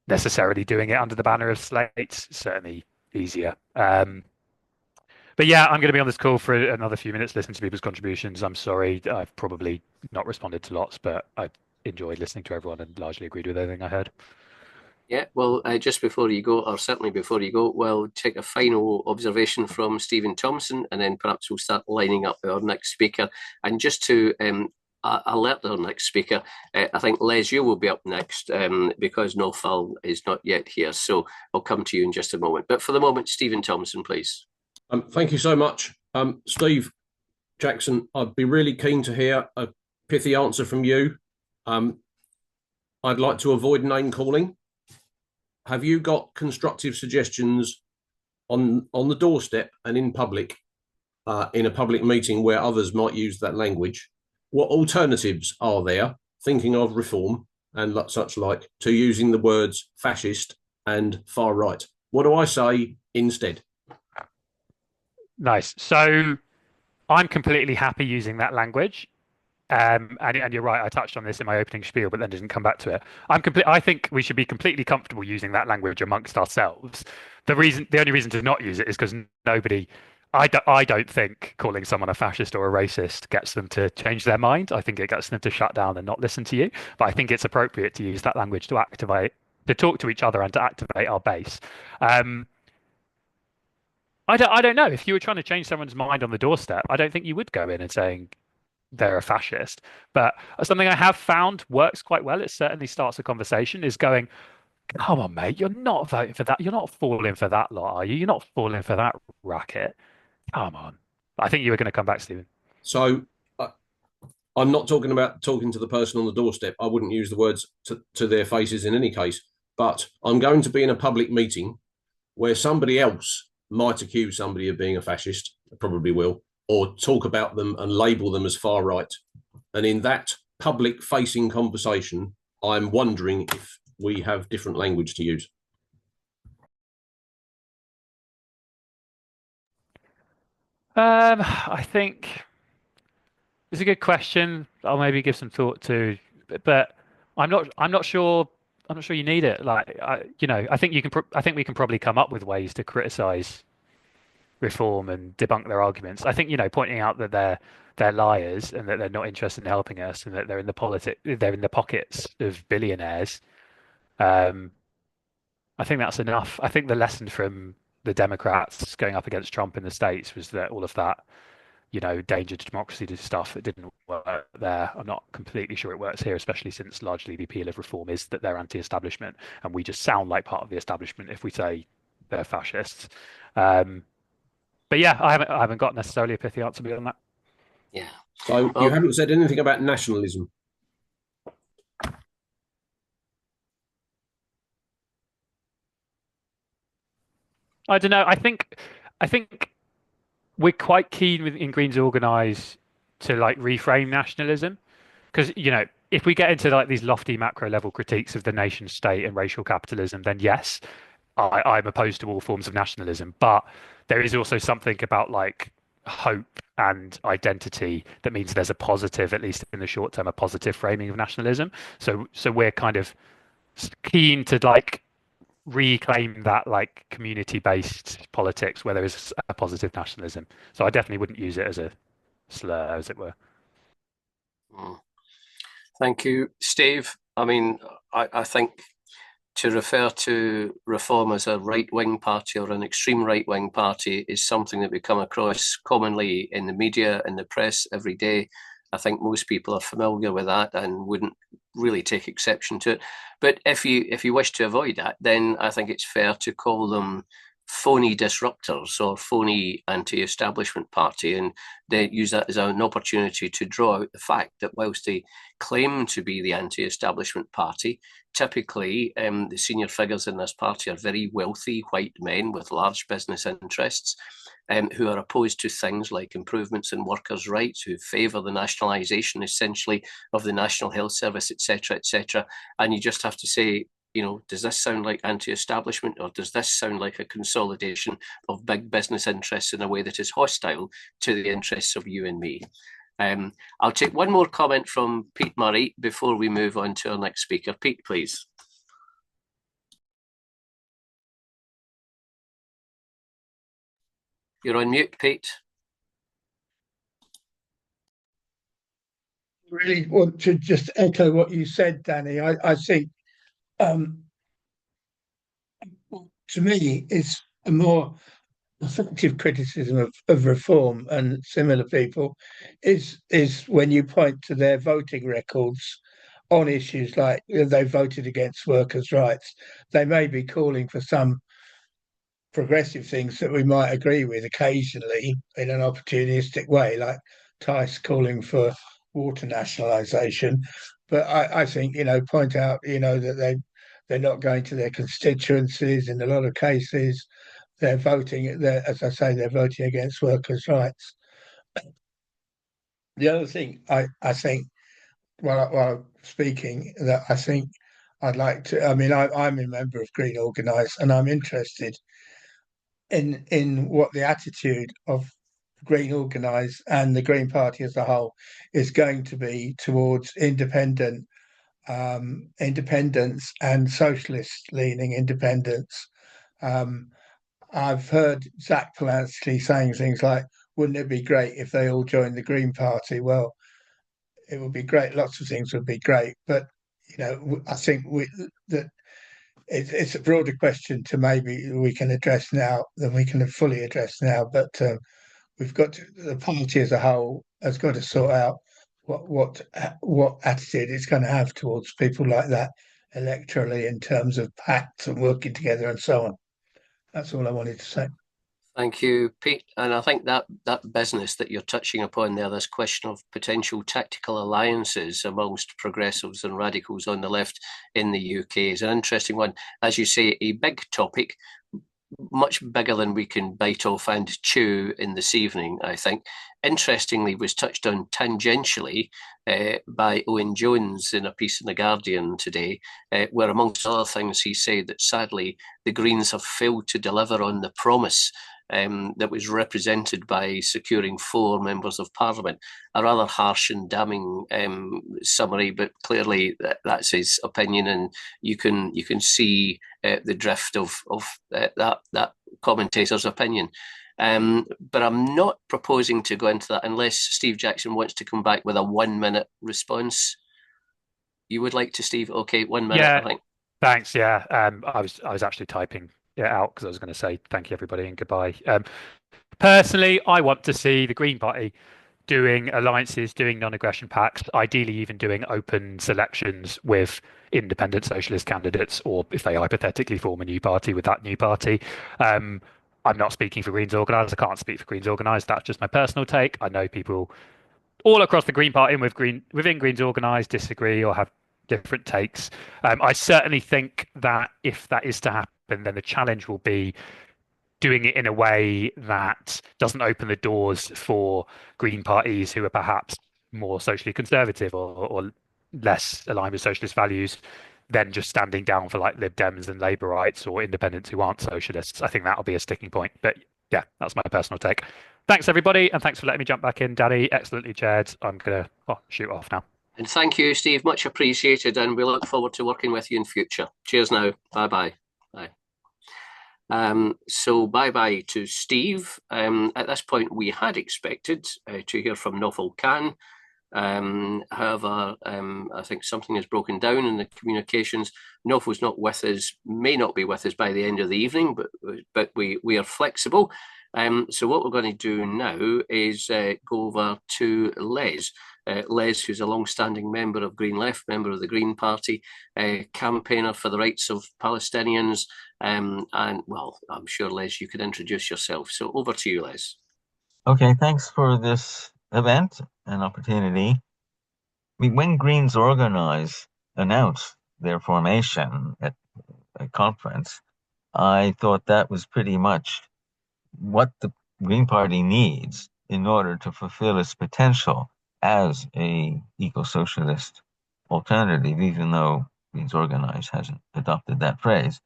necessarily doing it under the banner of slates. Certainly easier. But yeah, I'm going to be on this call for another few minutes, listening to people's contributions. I'm sorry, I've probably not responded to lots, but I've enjoyed listening to everyone and largely agreed with everything I heard. Yeah, well, just before you go, or certainly before you go, we'll take a final observation from Stephen Thompson, and then perhaps we'll start lining up our next speaker. And just to alert our next speaker, I think, Les, you will be up next because Nofal is not yet here. So I'll come to you in just a moment. But for the moment, Stephen Thompson, please. Thank you so much. Steve Jackson, I'd be really keen to hear a pithy answer from you. I'd like to avoid name calling. Have you got constructive suggestions on the doorstep and in public, in a public meeting where others might use that language? What alternatives are there, thinking of reform and such like, to using the words fascist and far right? What do I say instead? Nice. So I'm completely happy using that language. And you're right, I touched on this in my opening spiel, but then didn't come back to it. I think we should be completely comfortable using that language amongst ourselves. The only reason to not use it is because I don't think calling someone a fascist or a racist gets them to change their mind. I think it gets them to shut down and not listen to you. But I think it's appropriate to use that language to talk to each other and to activate our base. I don't know. If you were trying to change someone's mind on the doorstep, I don't think you would go in and saying they're a fascist. But something I have found works quite well, it certainly starts a conversation, is going, come on, mate, you're not voting for that. You're not falling for that lot, are you? You're not falling for that racket. Come on. I think you were going to come back, Stephen. So I'm not talking about talking to the person on the doorstep. I wouldn't use the words to their faces in any case. But I'm going to be in a public meeting where somebody else might accuse somebody of being a fascist, probably will, or talk about them and label them as far right. And in that public-facing conversation, I'm wondering if we have different language to use. I think it's a good question. I'll maybe give some thought to, but I'm not sure. I'm not sure you need it. I think we can probably come up with ways to criticize reform and debunk their arguments. I think, pointing out that they're liars and that they're not interested in helping us and that they're in the pockets of billionaires. I think that's enough. I think the lesson from the Democrats going up against Trump in the States was that all of that, danger to democracy stuff that didn't work there. I'm not completely sure it works here, especially since largely the appeal of reform is that they're anti-establishment, and we just sound like part of the establishment if we say they're fascists. But yeah, I haven't got necessarily a pithy answer beyond that. Yeah. So you haven't said anything about nationalism. I don't know. I think we're quite keen in Greens Organise to reframe nationalism, because if we get into these lofty macro level critiques of the nation state and racial capitalism, then yes, I'm opposed to all forms of nationalism. But there is also something about hope and identity that means there's a positive, at least in the short term, a positive framing of nationalism. So we're kind of keen to reclaim that community-based politics where there is a positive nationalism. So I definitely wouldn't use it as a slur, as it were. Thank you, Steve. I mean, I think to refer to Reform as a right-wing party or an extreme right-wing party is something that we come across commonly in the media and the press every day. I think most people are familiar with that and wouldn't really take exception to it. But if you wish to avoid that, then I think it's fair to call them phony disruptors or phony anti-establishment party, and they use that as an opportunity to draw out the fact that whilst they claim to be the anti-establishment party, typically the senior figures in this party are very wealthy white men with large business interests, who are opposed to things like improvements in workers' rights, who favour the nationalisation essentially of the National Health Service, etc., etc. And you just have to say, you know, does this sound like anti-establishment, or does this sound like a consolidation of big business interests in a way that is hostile to the interests of you and me? I'll take one more comment from Pete Murray before we move on to our next speaker. Pete, please. You're on mute, Pete. I really want to just echo what you said, Danny. I think to me, it's a more effective criticism of Reform and similar people is when you point to their voting records on issues like they voted against workers' rights. They may be calling for some progressive things that we might agree with occasionally in an opportunistic way, like Tice calling for water nationalisation. But I think, you know, point out, you know, that they're not going to their constituencies in a lot of cases. They're voting, as I say, they're voting against workers' rights. The other thing I think, while speaking, that I think I'd like to, I mean, I'm a member of Green Organise, and I'm interested in what the attitude of Green Organise and the Green Party as a whole is going to be towards independence and socialist-leaning independence. I've heard Zach Polanski saying things like, wouldn't it be great if they all joined the Green Party? Well, it would be great. Lots of things would be great. But, you know, I think that it's a broader question to maybe we can address now than we can fully address now. But we've got to, the party as a whole has got to sort out what attitude it's going to have towards people like that electorally in terms of pacts and working together and so on. That's all I wanted to say. Thank you, Pete. And I think that business that you're touching upon there, this question of potential tactical alliances amongst progressives and radicals on the left in the UK is an interesting one. As you say, a big topic, much bigger than we can bite off and chew in this evening, I think. Interestingly, was touched on tangentially by Owen Jones in a piece in The Guardian today, where amongst other things he said that sadly the Greens have failed to deliver on the promise that was represented by securing 4 members of Parliament. A rather harsh and damning summary, but clearly that's his opinion, and you can see the drift of that commentator's opinion. But I'm not proposing to go into that unless Steve Jackson wants to come back with a 1-minute response. You would like to, Steve? Okay, 1 minute, Yeah, I think. Thanks. Yeah, I was actually typing it out because I was going to say thank you everybody and goodbye. Personally, I want to see the Green Party doing alliances, doing non-aggression pacts, ideally even doing open selections with independent socialist candidates, or if they hypothetically form a new party, with that new party. I'm not speaking for Greens Organise. I can't speak for Greens Organise. That's just my personal take. I know people all across the Green Party and within Greens Organise disagree or have different takes. I certainly think that if that is to happen, then the challenge will be doing it in a way that doesn't open the doors for Green parties who are perhaps more socially conservative or less aligned with socialist values than just standing down for like Lib Dems and Labour rights or independents who aren't socialists. I think that'll be a sticking point. But yeah, that's my personal take. Thanks, everybody, and thanks for letting me jump back in, Danny. Excellently chaired. I'm going to shoot off now. And thank you, Steve. Much appreciated, and we look forward to working with you in future. Cheers now. Bye-bye. Bye. So bye-bye to Steve. At this point, we had expected to hear from Nofal Khan. However, I think something has broken down in the communications. Nofal's not with us, may not be with us by the end of the evening, but we are flexible. So what we're going to do now is go over to Les. Les, who's a long-standing member of Green Left, member of the Green Party, campaigner for the rights of Palestinians. And, well, I'm sure, Les, you could introduce yourself. So over to you, Les. Okay, thanks for this event and opportunity. I mean, when Greens Organise announced their formation at a conference, I thought that was pretty much what the Green Party needs in order to fulfill its potential as a eco-socialist alternative, even though Greens Organise hasn't adopted that phrase.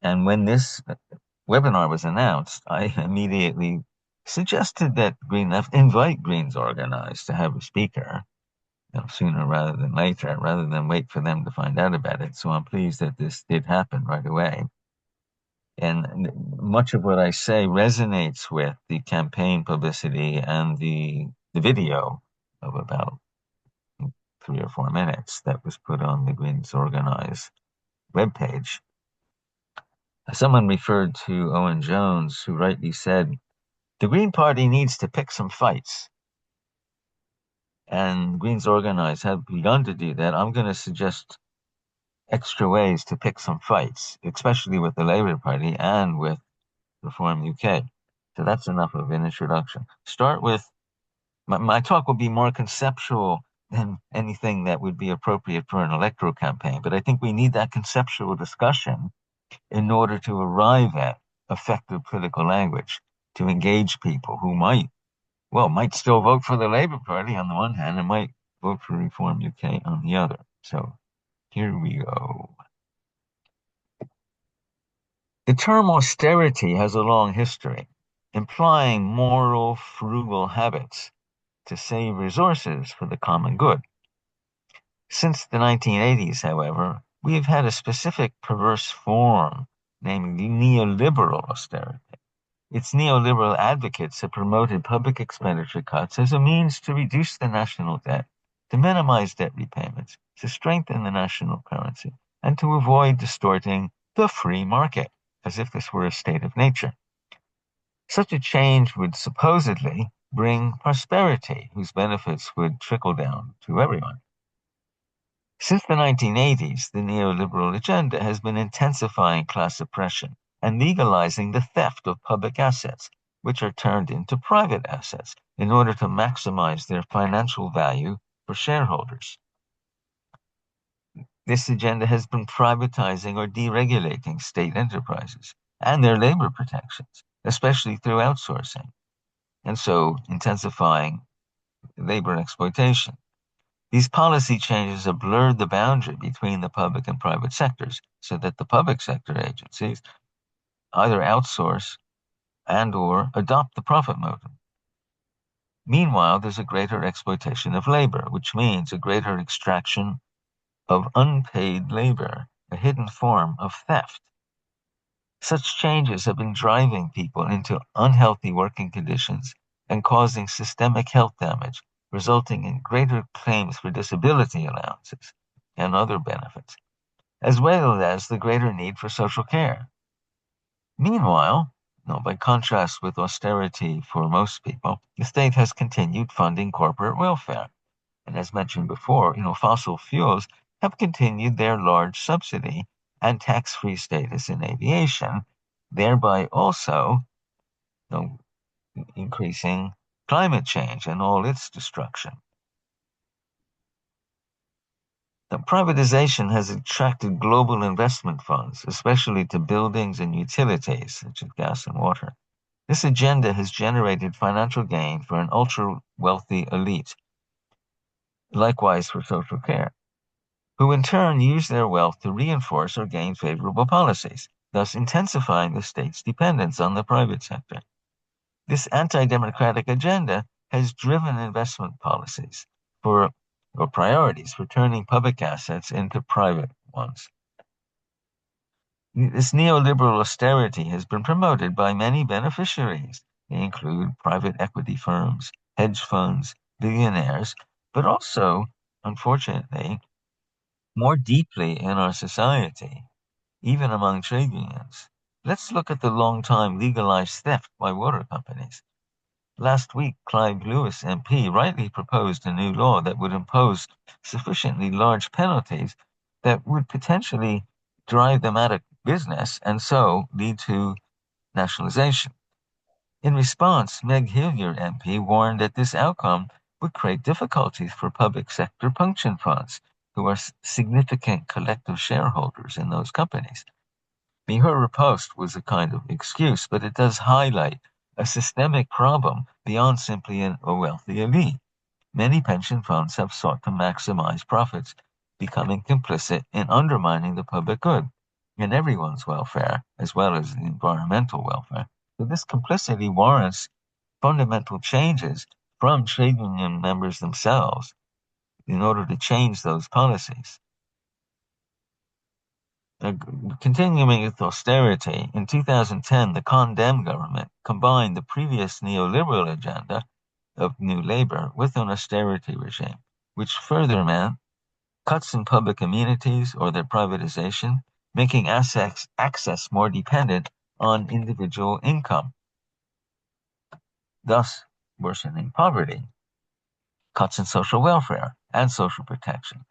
And when this webinar was announced, I immediately suggested that Green Left invite Greens Organise to have a speaker, sooner rather than later, rather than wait for them to find out about it. So I'm pleased that this did happen right away. And much of what I say resonates with the campaign publicity and the video of about 3 or 4 minutes that was put on the Greens Organise webpage. Someone referred to Owen Jones, who rightly said, the Green Party needs to pick some fights. And Greens Organise have begun to do that. I'm going to suggest extra ways to pick some fights, especially with the Labour Party and with Reform UK. So that's enough of an introduction. Start with, my talk will be more conceptual than anything that would be appropriate for an electoral campaign, but I think we need that conceptual discussion in order to arrive at effective political language, to engage people who might still vote for the Labour Party on the one hand and might vote for Reform UK on the other. So here we go. The term austerity has a long history, implying moral, frugal habits to save resources for the common good. Since the 1980s, however, we have had a specific perverse form, namely neoliberal austerity. Its neoliberal advocates have promoted public expenditure cuts as a means to reduce the national debt, to minimize debt repayments, to strengthen the national currency, and to avoid distorting the free market, as if this were a state of nature. Such a change would supposedly bring prosperity, whose benefits would trickle down to everyone. Since the 1980s, the neoliberal agenda has been intensifying class oppression and legalizing the theft of public assets, which are turned into private assets in order to maximize their financial value for shareholders. This agenda has been privatizing or deregulating state enterprises and their labor protections, especially through outsourcing, and so intensifying labor exploitation. These policy changes have blurred the boundary between the public and private sectors, so that the public sector agencies either outsource and or adopt the profit motive. Meanwhile, there's a greater exploitation of labor, which means a greater extraction of unpaid labor, a hidden form of theft. Such changes have been driving people into unhealthy working conditions and causing systemic health damage, resulting in greater claims for disability allowances and other benefits, as well as the greater need for social care. Meanwhile, by contrast with austerity for most people, the state has continued funding corporate welfare. And as mentioned before, fossil fuels have continued their large subsidy and tax-free status in aviation, thereby also increasing climate change and all its destruction. Now, privatization has attracted global investment funds, especially to buildings and utilities, such as gas and water. This agenda has generated financial gain for an ultra-wealthy elite, likewise for social care, who in turn use their wealth to reinforce or gain favorable policies, thus intensifying the state's dependence on the private sector. This anti-democratic agenda has driven investment policies or priorities for turning public assets into private ones. This neoliberal austerity has been promoted by many beneficiaries. They include private equity firms, hedge funds, billionaires, but also, unfortunately, more deeply in our society, even among trade unions, let's look at the long-time legalized theft by water companies. Last week, Clive Lewis MP rightly proposed a new law that would impose sufficiently large penalties that would potentially drive them out of business and so lead to nationalization. In response, Meg Hillier MP warned that this outcome would create difficulties for public sector pension funds, who are significant collective shareholders in those companies. I mean, her riposte was a kind of excuse, but it does highlight a systemic problem beyond simply a wealthy elite. Many pension funds have sought to maximize profits, becoming complicit in undermining the public good and everyone's welfare, as well as the environmental welfare. So this complicity warrants fundamental changes from trade union members themselves in order to change those policies. Continuing with austerity, in 2010, the Condem government combined the previous neoliberal agenda of New Labour with an austerity regime, which further meant cuts in public amenities or their privatization, making access more dependent on individual income, thus worsening poverty. Cuts in social welfare and social protection,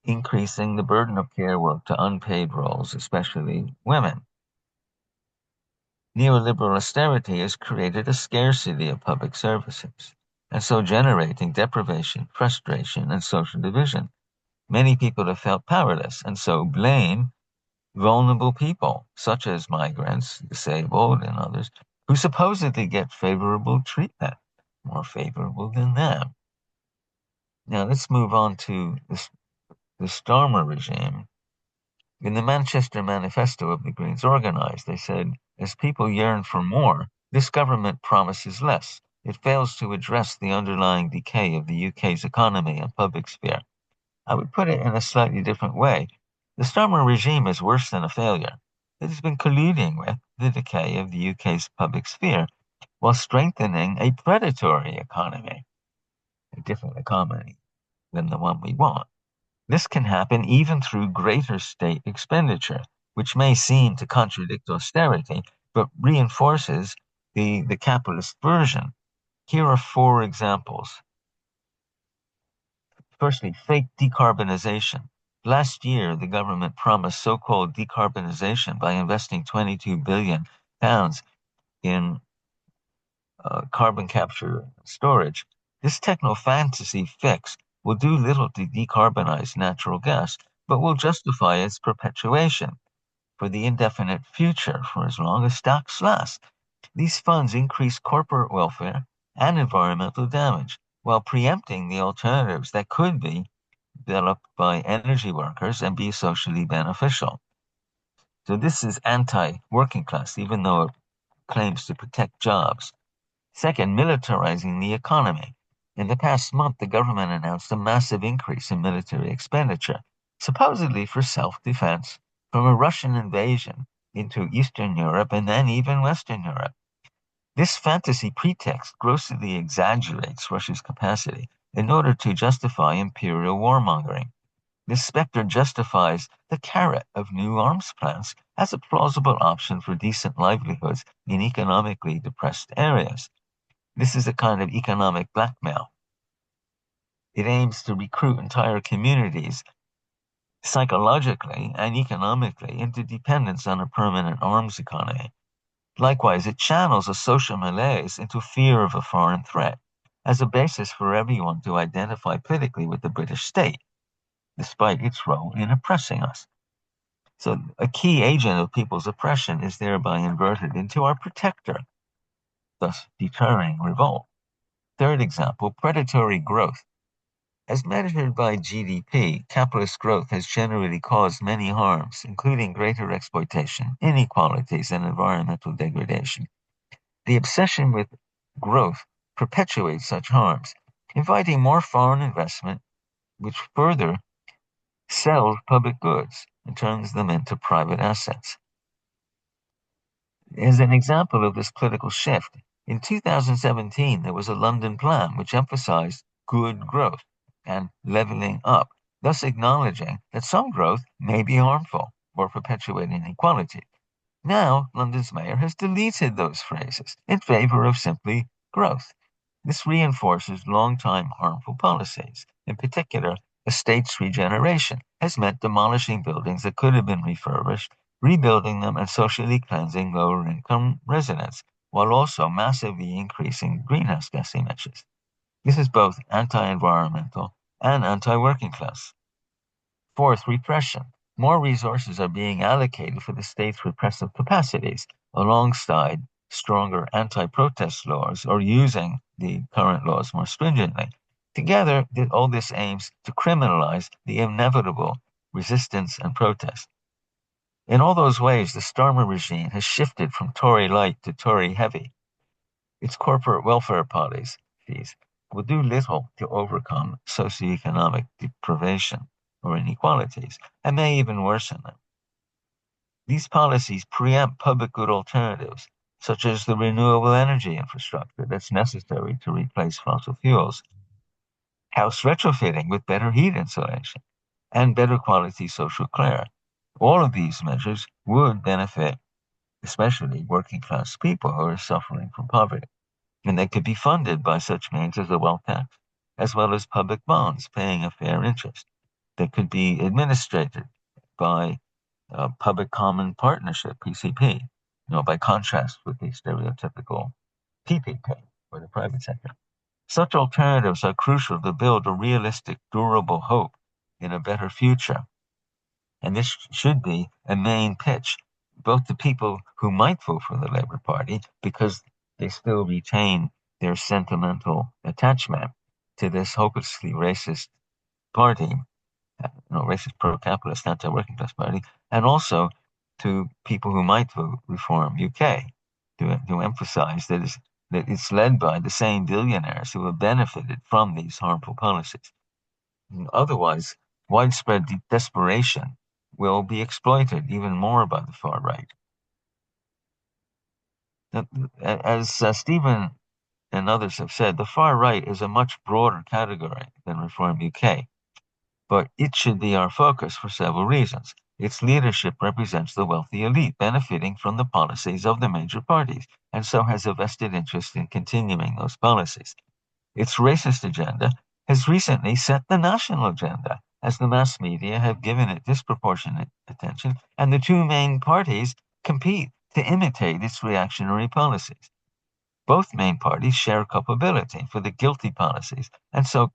increasing the burden of care work to unpaid roles, especially women. Neoliberal austerity has created a scarcity of public services, and so generating deprivation, frustration, and social division. Many people have felt powerless, and so blame vulnerable people, such as migrants, disabled, and others, who supposedly get favorable treatment, more favorable than them. Now let's move on to the Starmer regime. In the Manchester Manifesto of the Greens Organise, they said, as people yearn for more, this government promises less. It fails to address the underlying decay of the UK's economy and public sphere. I would put it in a slightly different way. The Starmer regime is worse than a failure. It has been colluding with the decay of the UK's public sphere while strengthening a predatory economy, a different economy than the one we want. This can happen even through greater state expenditure, which may seem to contradict austerity, but reinforces the capitalist version. Here are 4 examples. Firstly, fake decarbonization. Last year, the government promised so-called decarbonization by investing £22 billion in carbon capture and storage. This techno-fantasy fix will do little to decarbonize natural gas, but will justify its perpetuation for the indefinite future for as long as stocks last. These funds increase corporate welfare and environmental damage while preempting the alternatives that could be developed by energy workers and be socially beneficial. So this is anti-working class, even though it claims to protect jobs. Second, militarizing the economy. In the past month, the government announced a massive increase in military expenditure, supposedly for self-defense from a Russian invasion into Eastern Europe and then even Western Europe. This fantasy pretext grossly exaggerates Russia's capacity in order to justify imperial warmongering. This specter justifies the carrot of new arms plants as a plausible option for decent livelihoods in economically depressed areas. This is a kind of economic blackmail. It aims to recruit entire communities psychologically and economically into dependence on a permanent arms economy. Likewise, it channels a social malaise into fear of a foreign threat as a basis for everyone to identify politically with the British state, despite its role in oppressing us. So a key agent of people's oppression is thereby inverted into our protector, thus deterring revolt. Third example, predatory growth. As measured by GDP, capitalist growth has generally caused many harms, including greater exploitation, inequalities, and environmental degradation. The obsession with growth perpetuates such harms, inviting more foreign investment, which further sells public goods and turns them into private assets. As an example of this political shift, in 2017, there was a London plan which emphasized good growth and leveling up, thus acknowledging that some growth may be harmful or perpetuate inequality. Now, London's mayor has deleted those phrases in favor of simply growth. This reinforces long-time harmful policies. In particular, estates regeneration has meant demolishing buildings that could have been refurbished, rebuilding them, and socially cleansing lower-income residents, while also massively increasing greenhouse gas emissions. This is both anti-environmental and anti-working class. Fourth, repression. More resources are being allocated for the state's repressive capacities, alongside stronger anti-protest laws or using the current laws more stringently. Together, all this aims to criminalize the inevitable resistance and protest. In all those ways, the Starmer regime has shifted from Tory light to Tory heavy. Its corporate welfare policies will do little to overcome socioeconomic deprivation or inequalities, and may even worsen them. These policies preempt public good alternatives, such as the renewable energy infrastructure that's necessary to replace fossil fuels, house retrofitting with better heat insulation, and better quality social care. All of these measures would benefit especially working class people who are suffering from poverty, and they could be funded by such means as a wealth tax, as well as public bonds paying a fair interest. They could be administered by public common partnership, PCP, by contrast with the stereotypical PPP for the private sector. Such alternatives are crucial to build a realistic, durable hope in a better future. And this should be a main pitch, both to people who might vote for the Labour Party because they still retain their sentimental attachment to this hopelessly racist party, racist pro-capitalist anti-working class party, and also to people who might vote Reform UK, to emphasize that it's led by the same billionaires who have benefited from these harmful policies. Otherwise, widespread desperation will be exploited even more by the far right. As Stephen and others have said, the far right is a much broader category than Reform UK, but it should be our focus for several reasons. Its leadership represents the wealthy elite benefiting from the policies of the major parties, and so has a vested interest in continuing those policies. Its racist agenda has recently set the national agenda, as the mass media have given it disproportionate attention, and the two main parties compete to imitate its reactionary policies. Both main parties share culpability for the guilty policies, and so,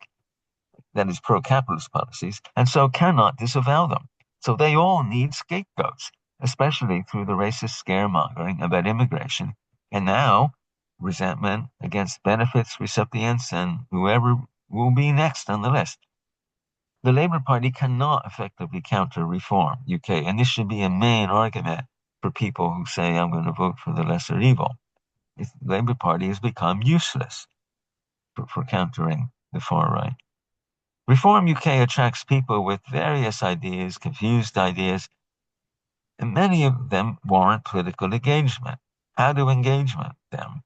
that is pro-capitalist policies, and so cannot disavow them. So they all need scapegoats, especially through the racist scaremongering about immigration, and now resentment against benefits recipients and whoever will be next on the list. The Labour Party cannot effectively counter Reform UK, and this should be a main argument for people who say, I'm going to vote for the lesser evil. The Labour Party has become useless for countering the far right. Reform UK attracts people with various ideas, confused ideas, and many of them warrant political engagement. How to engage with them?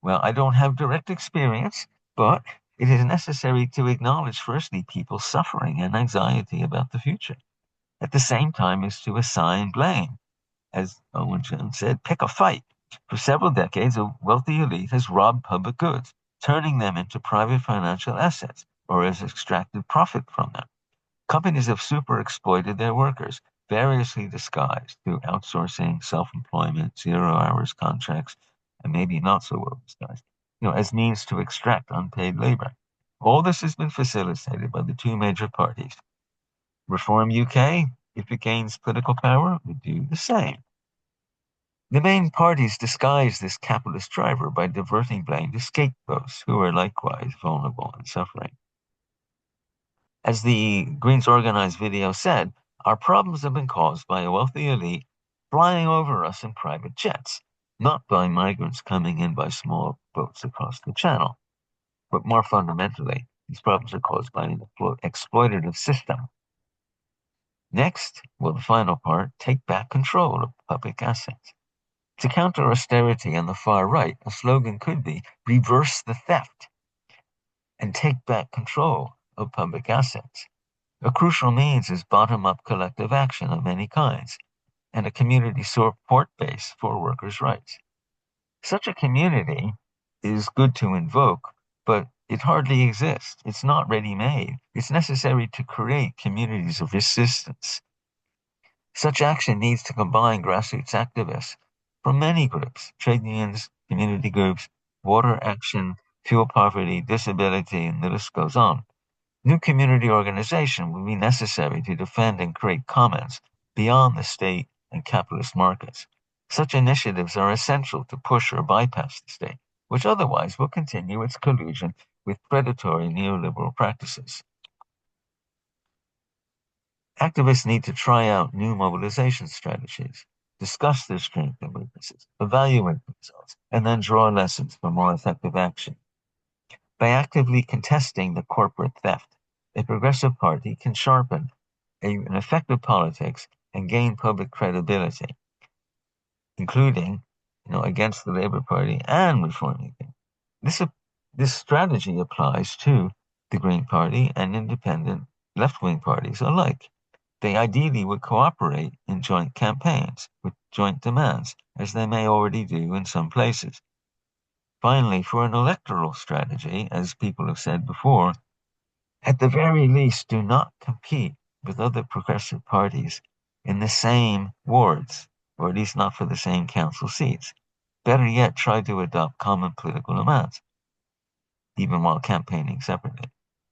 Well, I don't have direct experience, but it is necessary to acknowledge, firstly, people's suffering and anxiety about the future. At the same time, is to assign blame. As Owen Jones said, pick a fight. For several decades, a wealthy elite has robbed public goods, turning them into private financial assets, or has extracted profit from them. Companies have super exploited their workers, variously disguised through outsourcing, self-employment, 0 hours contracts, and maybe not so well disguised, as means to extract unpaid labor. All this has been facilitated by the two major parties. Reform UK, if it gains political power, would do the same. The main parties disguise this capitalist driver by diverting blame to scapegoats who are likewise vulnerable and suffering. As the Greens Organise video said, our problems have been caused by a wealthy elite flying over us in private jets, not by migrants coming in by small boats across the channel. But more fundamentally, these problems are caused by an exploitative system. Next, the final part, take back control of public assets. To counter austerity on the far right, a slogan could be, reverse the theft and take back control of public assets. A crucial means is bottom-up collective action of many kinds. and a community support base for workers' rights. Such a community is good to invoke, but it hardly exists. It's not ready-made. It's necessary to create communities of resistance. Such action needs to combine grassroots activists from many groups, trade unions, community groups, water action, fuel poverty, disability, and the list goes on. New community organization will be necessary to defend and create commons beyond the state and capitalist markets. Such initiatives are essential to push or bypass the state, which otherwise will continue its collusion with predatory neoliberal practices. Activists need to try out new mobilization strategies, discuss their strengths and weaknesses, evaluate the results, and then draw lessons for more effective action. By actively contesting the corporate theft, a progressive party can sharpen an effective politics and gain public credibility, including, against the Labour Party and reforming it. This strategy applies to the Green Party and independent left-wing parties alike. They ideally would cooperate in joint campaigns with joint demands, as they may already do in some places. Finally, for an electoral strategy, as people have said before, at the very least, do not compete with other progressive parties in the same wards, or at least not for the same council seats. Better yet, try to adopt common political demands, even while campaigning separately.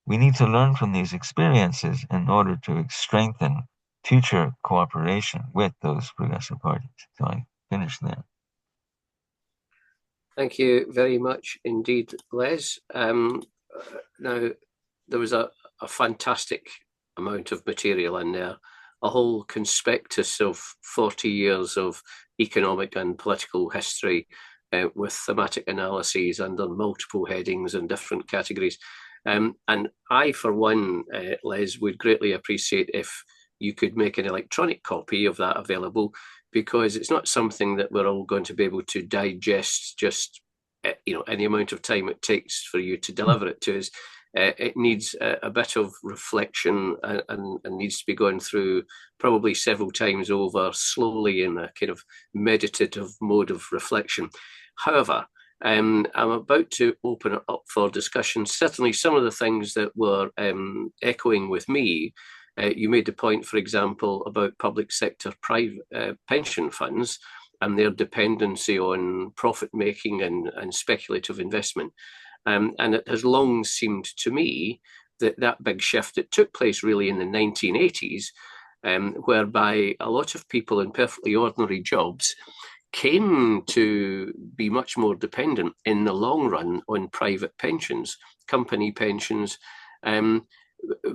We need to learn from these experiences in order to strengthen future cooperation with those progressive parties. So I finish there. Thank you very much indeed, Les. Now, there was a fantastic amount of material in there, a whole conspectus of 40 years of economic and political history with thematic analyses under multiple headings and different categories. And I, for one, Les, would greatly appreciate if you could make an electronic copy of that available, because it's not something that we're all going to be able to digest just, any amount of time it takes for you to deliver it to us. It needs a bit of reflection and needs to be gone through probably several times over slowly in a kind of meditative mode of reflection. However, I'm about to open it up for discussion. Certainly some of the things that were echoing with me, you made the point, for example, about public sector private pension funds and their dependency on profit-making and speculative investment. And it has long seemed to me that big shift that took place really in the 1980s, whereby a lot of people in perfectly ordinary jobs came to be much more dependent in the long run on private pensions, company pensions,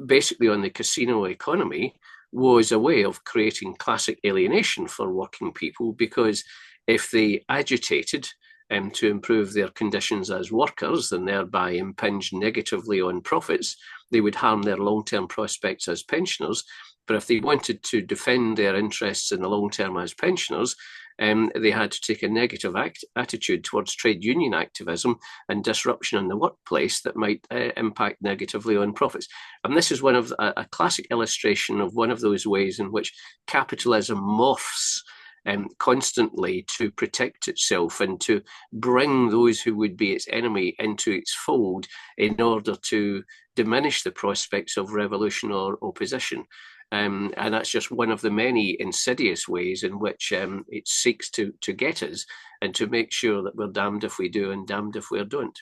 basically on the casino economy, was a way of creating classic alienation for working people, because if they agitated to improve their conditions as workers and thereby impinge negatively on profits, they would harm their long-term prospects as pensioners. But if they wanted to defend their interests in the long term as pensioners, they had to take a negative attitude towards trade union activism and disruption in the workplace that might impact negatively on profits. And this is one of a classic illustration of one of those ways in which capitalism morphs constantly to protect itself and to bring those who would be its enemy into its fold in order to diminish the prospects of revolution or opposition. And that's just one of the many insidious ways in which it seeks to get us and to make sure that we're damned if we do and damned if we don't.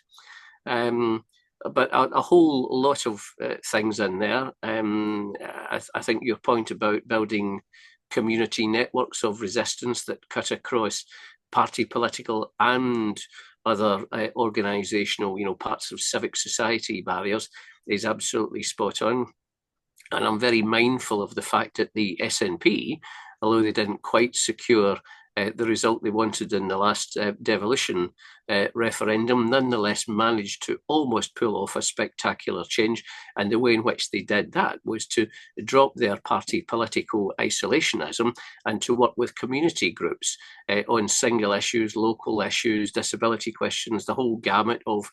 But a whole lot of things in there. I think your point about building community networks of resistance that cut across party, political and other organisational, parts of civic society barriers is absolutely spot on. And I'm very mindful of the fact that the SNP, although they didn't quite secure the result they wanted in the last devolution referendum, nonetheless managed to almost pull off a spectacular change. And the way in which they did that was to drop their party political isolationism and to work with community groups on single issues, local issues, disability questions, the whole gamut of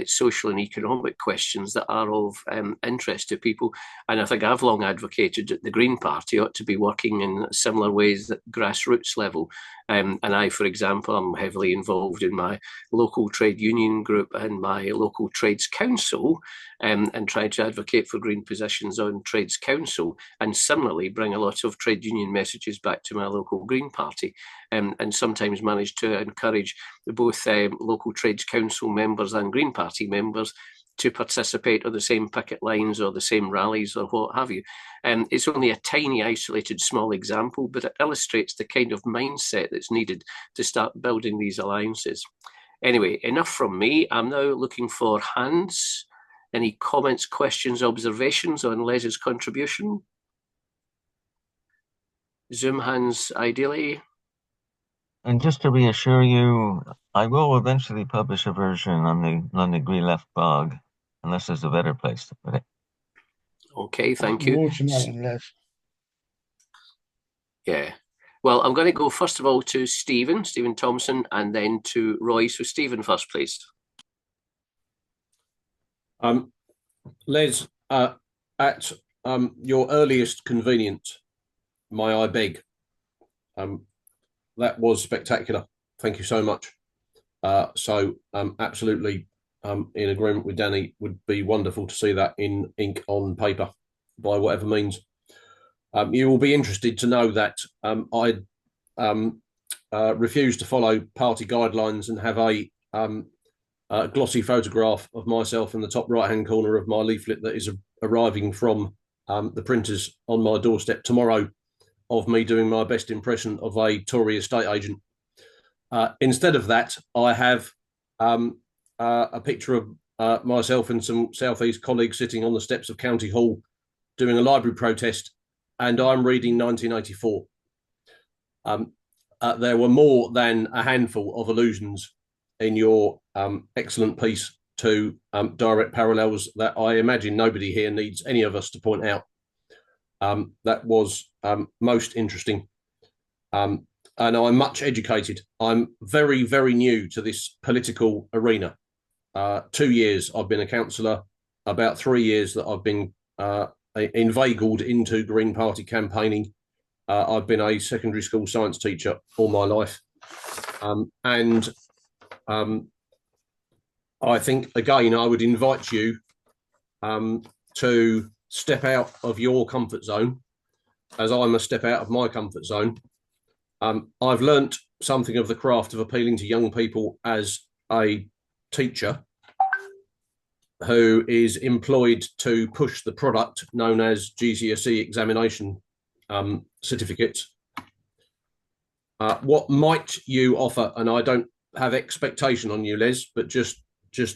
social and economic questions that are of interest to people. And I think I've long advocated that the Green Party ought to be working in similar ways at grassroots level. And I, for example, am heavily involved in my local trade union group and my local trades council, and try to advocate for green positions on trades council, and similarly bring a lot of trade union messages back to my local Green Party, and sometimes manage to encourage both local trades council members and Green Party members to participate on the same picket lines or the same rallies or what have you. It's only a tiny, isolated, small example, but it illustrates the kind of mindset that's needed to start building these alliances. Anyway, enough from me. I'm now looking for hands. Any comments, questions, observations on Les's contribution? Zoom hands, ideally. And just to reassure you, I will eventually publish a version on the Green Left blog, unless there's a better place to put it. Okay, thank you. Watermelon, Les. Yeah. Well, I'm going to go first of all to Stephen Thompson, and then to Roy. So Stephen first, please. Les, at your earliest convenience, may I beg? That was spectacular. Thank you so much. Absolutely in agreement with Danny. Would be wonderful to see that in ink on paper by whatever means. You will be interested to know that I refused to follow party guidelines and have a glossy photograph of myself in the top right-hand corner of my leaflet that is arriving from the printers on my doorstep tomorrow, of me doing my best impression of a Tory estate agent. Instead of that, I have a picture of myself and some South East colleagues sitting on the steps of County Hall doing a library protest, and I'm reading 1984. There were more than a handful of allusions in your excellent piece to direct parallels that I imagine nobody here needs any of us to point out. That was most interesting. And I'm much educated. I'm very, very new to this political arena. 2 years I've been a councillor, about 3 years that I've been inveigled into Green Party campaigning. I've been a secondary school science teacher all my life. I think, again, I would invite you to step out of your comfort zone, as I must step out of my comfort zone. I've learnt something of the craft of appealing to young people as a teacher who is employed to push the product known as GCSE examination certificates. What might you offer? And I don't have expectation on you, Les, but just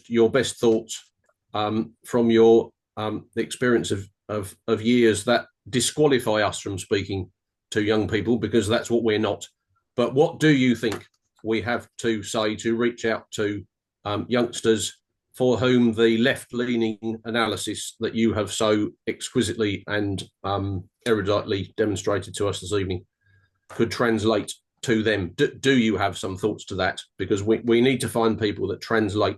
your best thoughts from your the experience of years that disqualify us from speaking to young people, because that's what we're not. But what do you think we have to say to reach out to youngsters for whom the left-leaning analysis that you have so exquisitely and eruditely demonstrated to us this evening could translate to them? Do you have some thoughts to that? Because we need to find people that translate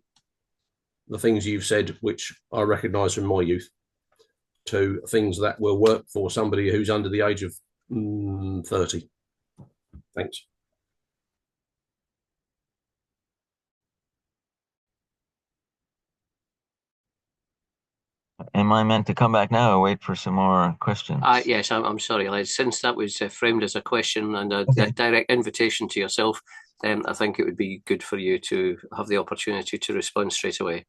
the things you've said, which I recognise from my youth, to things that will work for somebody who's under the age of 30. Thanks. Am I meant to come back now or wait for some more questions? Yes, I'm sorry, Les. Since that was framed as a question and a direct invitation to yourself, I think it would be good for you to have the opportunity to respond straight away.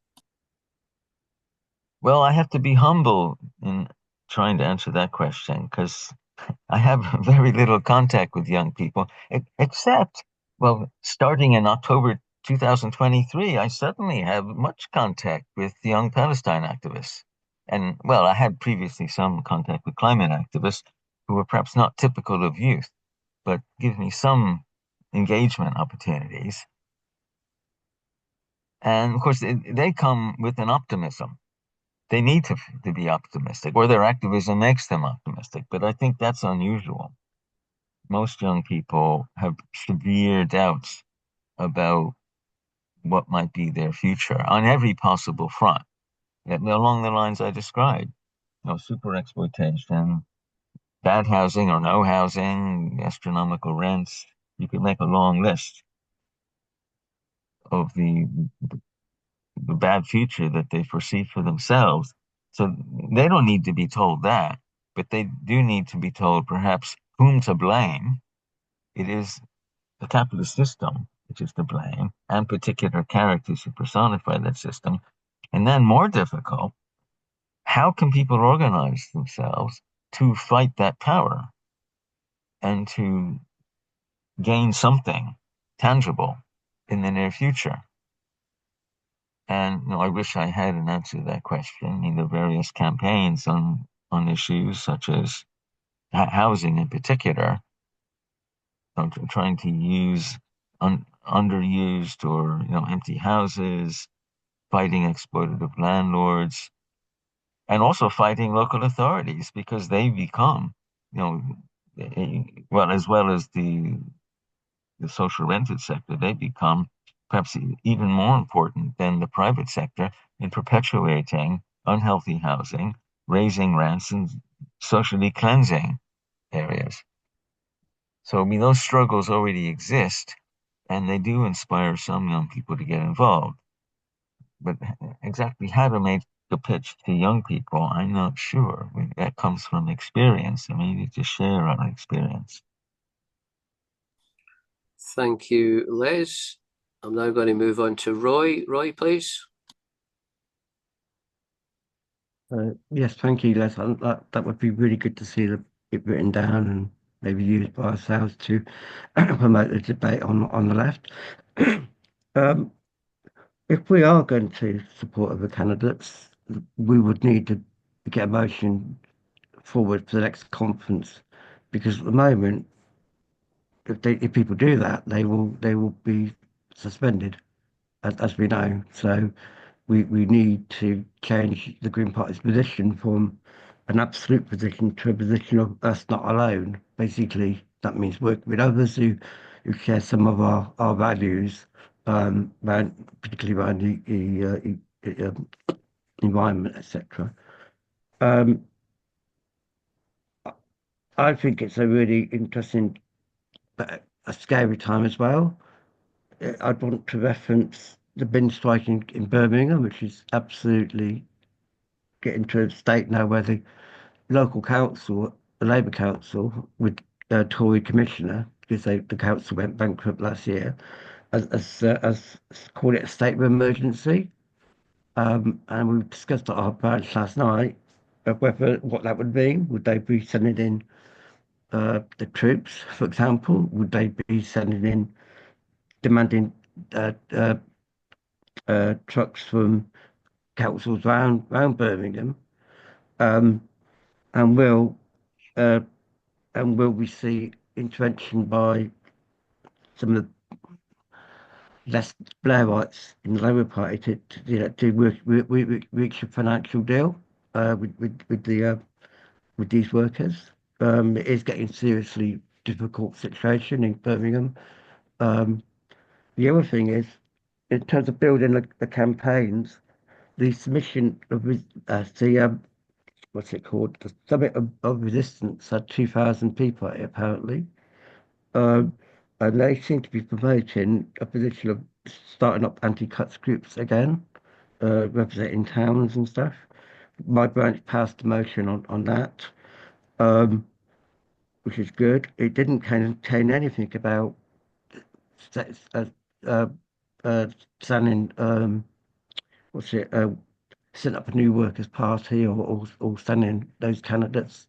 Well, I have to be humble in trying to answer that question because I have very little contact with young people, except, well, starting in October 2023, I suddenly have much contact with young Palestine activists. And, well, I had previously some contact with climate activists who were perhaps not typical of youth, but give me some engagement opportunities. And of course, they come with an optimism. They need to be optimistic, or their activism makes them optimistic. But I think that's unusual. Most young people have severe doubts about what might be their future on every possible front, along the lines I described. Super exploitation, bad housing or no housing, astronomical rents. You could make a long list of the bad future that they foresee for themselves. So they don't need to be told that, but they do need to be told perhaps whom to blame. It is the capitalist system which is to blame, and particular characters who personify that system. And then more difficult, how can people organize themselves to fight that power and to gain something tangible in the near future? And I wish I had an answer to that question. The various campaigns on issues such as housing in particular, trying to use underused or empty houses, fighting exploitative landlords, and also fighting local authorities because they become, as well as the social rented sector, they become perhaps even more important than the private sector in perpetuating unhealthy housing, raising rents, and socially cleansing areas. So, those struggles already exist, and they do inspire some young people to get involved. But exactly how to make the pitch to young people, I'm not sure. That comes from experience, and we need to share our experience. Thank you, Les. I'm now going to move on to Roy. Roy, please. Yes, thank you, Les. That would be really good to see it written down and maybe used by ourselves to promote the debate on the left. If we are going to support other candidates, we would need to get a motion forward for the next conference, because at the moment, if people do that, they will be suspended, as we know. So we need to change the Green Party's position from an absolute position to a position of us not alone. Basically, that means working with others who share some of our values, particularly around the environment, etc. I think it's a really interesting but a scary time as well. I'd want to reference the bin strike in Birmingham, which is absolutely getting to a state now where the local council, the Labour council, with the Tory commissioner, because the council went bankrupt last year, as called it a state of emergency. And we discussed at our branch last night of what that would mean. Would they be sending in the troops, for example? Would they be sending in demanding trucks from councils around Birmingham? And will we see intervention by some of the less Blairites in the Labour Party to reach a financial deal with these workers? It is getting seriously difficult situation in Birmingham. The other thing is, in terms of building the campaigns, the submission of the what's it called? The Summit of Resistance had 2,000 people at it, apparently. And they seem to be promoting a position of starting up anti-cuts groups again, representing towns and stuff. My branch passed a motion on that, which is good. It didn't contain anything about standing, set up a new workers' party or standing those candidates,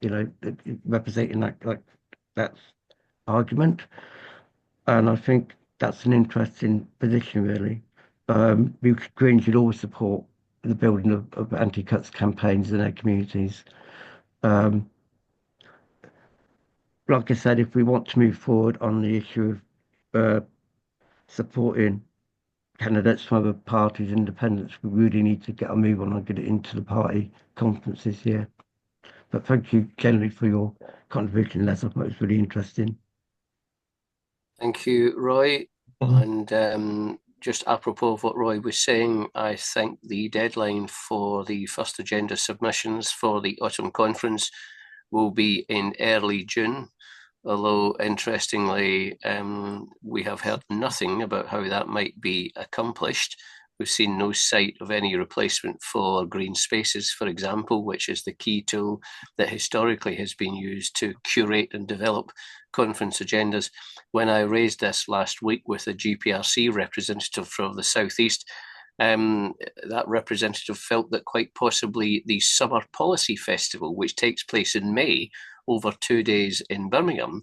representing that argument. And I think that's an interesting position, really. Greens should always support the building of anti-cuts campaigns in their communities. Like I said, if we want to move forward on the issue supporting candidates from other parties, independents. We really need to get a move on and get it into the party conferences here. But thank you generally for your contribution, Les. I thought it was really interesting. Thank you, Roy. And just apropos of what Roy was saying, I think the deadline for the first agenda submissions for the autumn conference will be in early June. Although, interestingly, we have heard nothing about how that might be accomplished. We've seen no sight of any replacement for green spaces, for example, which is the key tool that historically has been used to curate and develop conference agendas. When I raised this last week with a GPRC representative from the Southeast, that representative felt that quite possibly the Summer Policy Festival, which takes place in May, over 2 days in Birmingham,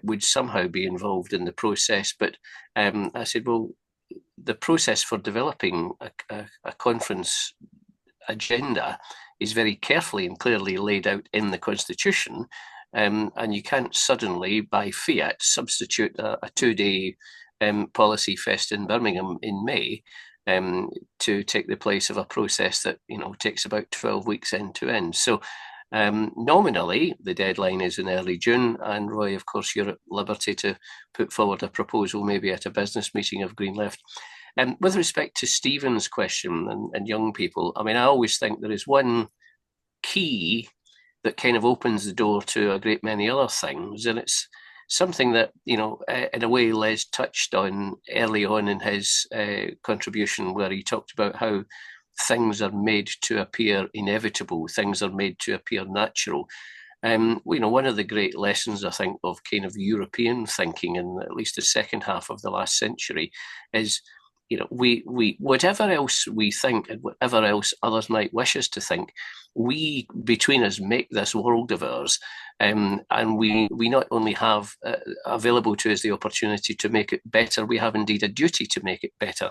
would somehow be involved in the process. But I said, well, the process for developing a conference agenda is very carefully and clearly laid out in the Constitution, and you can't suddenly, by fiat, substitute a 2-day policy fest in Birmingham in May to take the place of a process that takes about 12 weeks end to end. So nominally, the deadline is in early June, and Roy, of course, you're at liberty to put forward a proposal, maybe at a business meeting of Green Left. With respect to Stephen's question and young people, I mean, I always think there is one key that kind of opens the door to a great many other things, and it's something that, in a way, Les touched on early on in his contribution, where he talked about how things are made to appear inevitable, things are made to appear natural. One of the great lessons, I think, of kind of European thinking in at least the second half of the last century is, we whatever else we think and whatever else others might wish us to think, we between us make this world of ours, and we not only have available to us the opportunity to make it better, we have indeed a duty to make it better.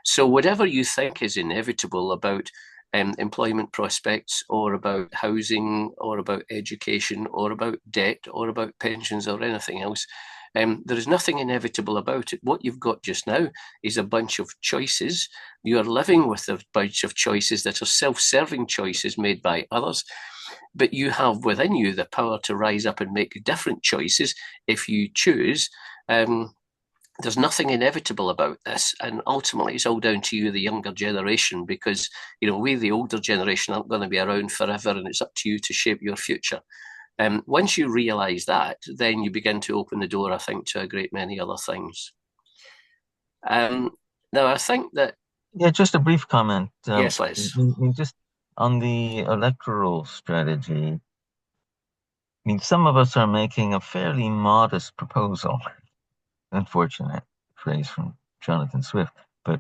So whatever you think is inevitable about employment prospects, or about housing, or about education, or about debt, or about pensions, or anything else, there is nothing inevitable about it. What you've got just now is a bunch of choices. You are living with a bunch of choices that are self-serving choices made by others, but you have within you the power to rise up and make different choices if you choose. There's nothing inevitable about this, and ultimately it's all down to you, the younger generation, because we, the older generation, aren't going to be around forever, and it's up to you to shape your future. Once you realise that, then you begin to open the door, I think, to a great many other things. Now, I think that... Yeah, just a brief comment. Yes, Les. Just on the electoral strategy, I mean, some of us are making a fairly modest proposal. Unfortunate phrase from Jonathan Swift, but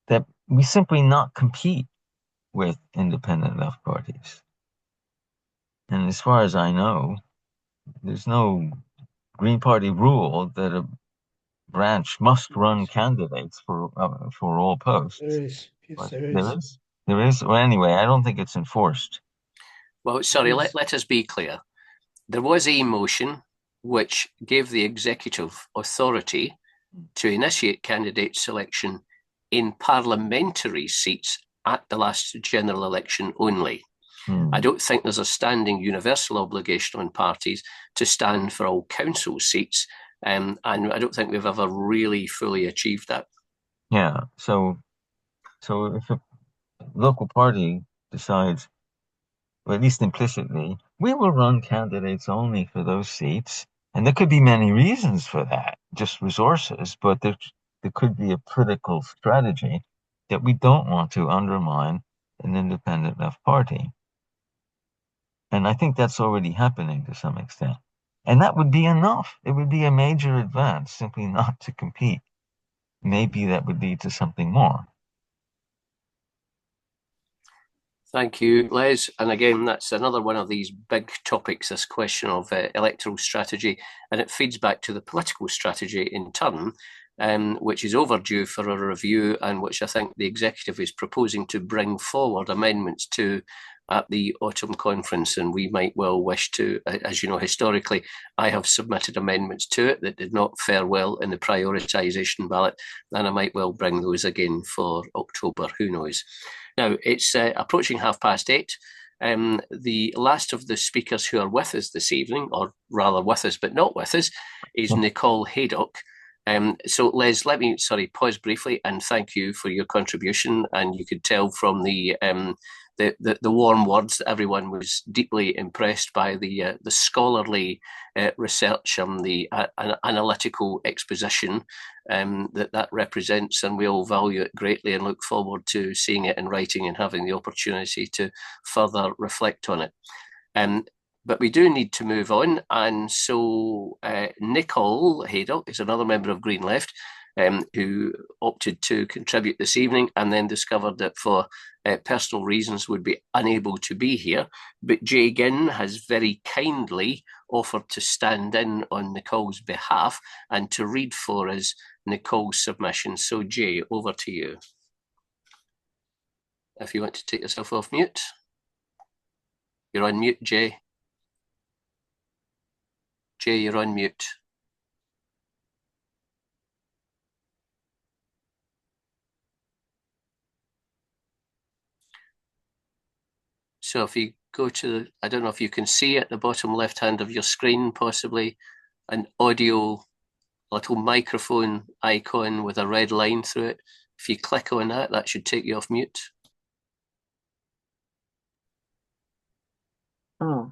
that we simply not compete with independent left parties. And as far as I know, there's no Green Party rule that a branch must run candidates for all posts. There is. Yes, there is. There is. Well, anyway, I don't think it's enforced. Well, sorry, let us be clear. There was a motion which gave the executive authority to initiate candidate selection in parliamentary seats at the last general election only. I don't think there's a standing universal obligation on parties to stand for all council seats, and I don't think we've ever really fully achieved that. Yeah, so if a local party decides, or at least implicitly, we will run candidates only for those seats, and there could be many reasons for that, just resources, but there could be a political strategy that we don't want to undermine an independent left party. And I think that's already happening to some extent. And that would be enough. It would be a major advance simply not to compete. Maybe that would lead to something more. Thank you, Les. And again, that's another one of these big topics, this question of electoral strategy. And it feeds back to the political strategy in turn, which is overdue for a review, and which I think the executive is proposing to bring forward amendments to at the autumn conference, and we might well wish to, as you know, historically, I have submitted amendments to it that did not fare well in the prioritisation ballot, and I might well bring those again for October, who knows. Now, it's approaching 8:30. The last of the speakers who are with us this evening, or rather with us but not with us, is Nicole Haydock. So Les, let me pause briefly and thank you for your contribution. And you could tell from the warm words that everyone was deeply impressed by the scholarly research and the analytical exposition that represents, and we all value it greatly and look forward to seeing it in writing and having the opportunity to further reflect on it. But we do need to move on, and so Nicole Haydock is another member of Green Left who opted to contribute this evening and then discovered that for personal reasons would be unable to be here. But Jay Ginn has very kindly offered to stand in on Nicole's behalf and to read for us Nicole's submission. So Jay, over to you. If you want to take yourself off mute. You're on mute, Jay. Jay, you're on mute. So if you go to, I don't know if you can see at the bottom left hand of your screen, possibly an audio little microphone icon with a red line through it. If you click on that, that should take you off mute. Ah,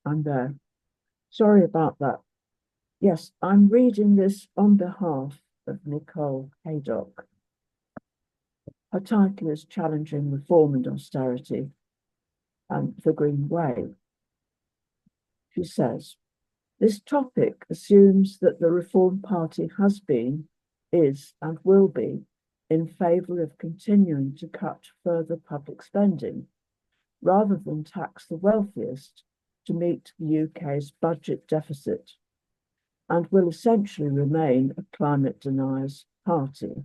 I'm there. Sorry about that. Yes, I'm reading this on behalf of Nicole Haydock. Her title is Challenging Reform and Austerity and the Green Way. She says, this topic assumes that the Reform Party has been, is, and will be in favour of continuing to cut further public spending, rather than tax the wealthiest to meet the UK's budget deficit, and will essentially remain a climate deniers party.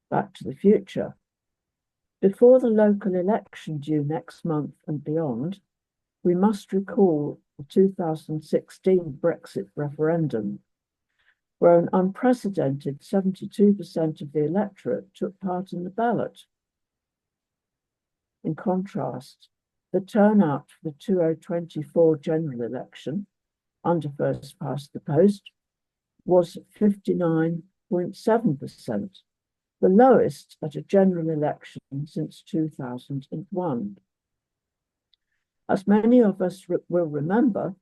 Back to the future. Before the local election due next month and beyond, we must recall the 2016 Brexit referendum, where an unprecedented 72% of the electorate took part in the ballot. In contrast, the turnout for the 2024 general election, under first past the post, was 59.7%, the lowest at a general election since 2001. As many of us will remember,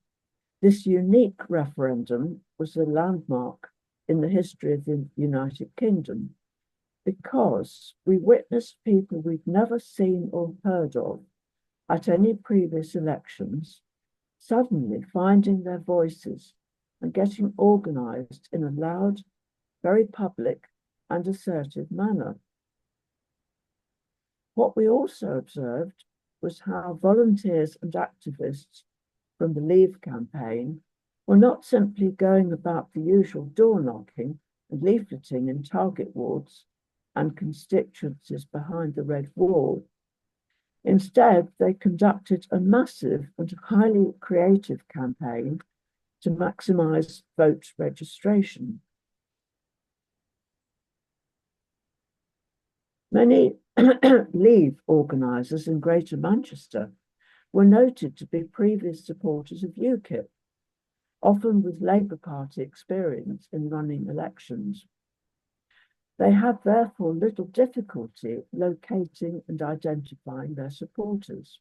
this unique referendum was a landmark in the history of the United Kingdom because we witnessed people we'd never seen or heard of at any previous elections suddenly finding their voices and getting organised in a loud, very public and assertive manner. What we also observed was how volunteers and activists from the Leave campaign were not simply going about the usual door knocking and leafleting in target wards and constituencies behind the Red Wall. Instead, they conducted a massive and highly creative campaign to maximise vote registration. Many Leave organisers in Greater Manchester were noted to be previous supporters of UKIP, often with Labour Party experience in running elections. They had therefore little difficulty locating and identifying their supporters.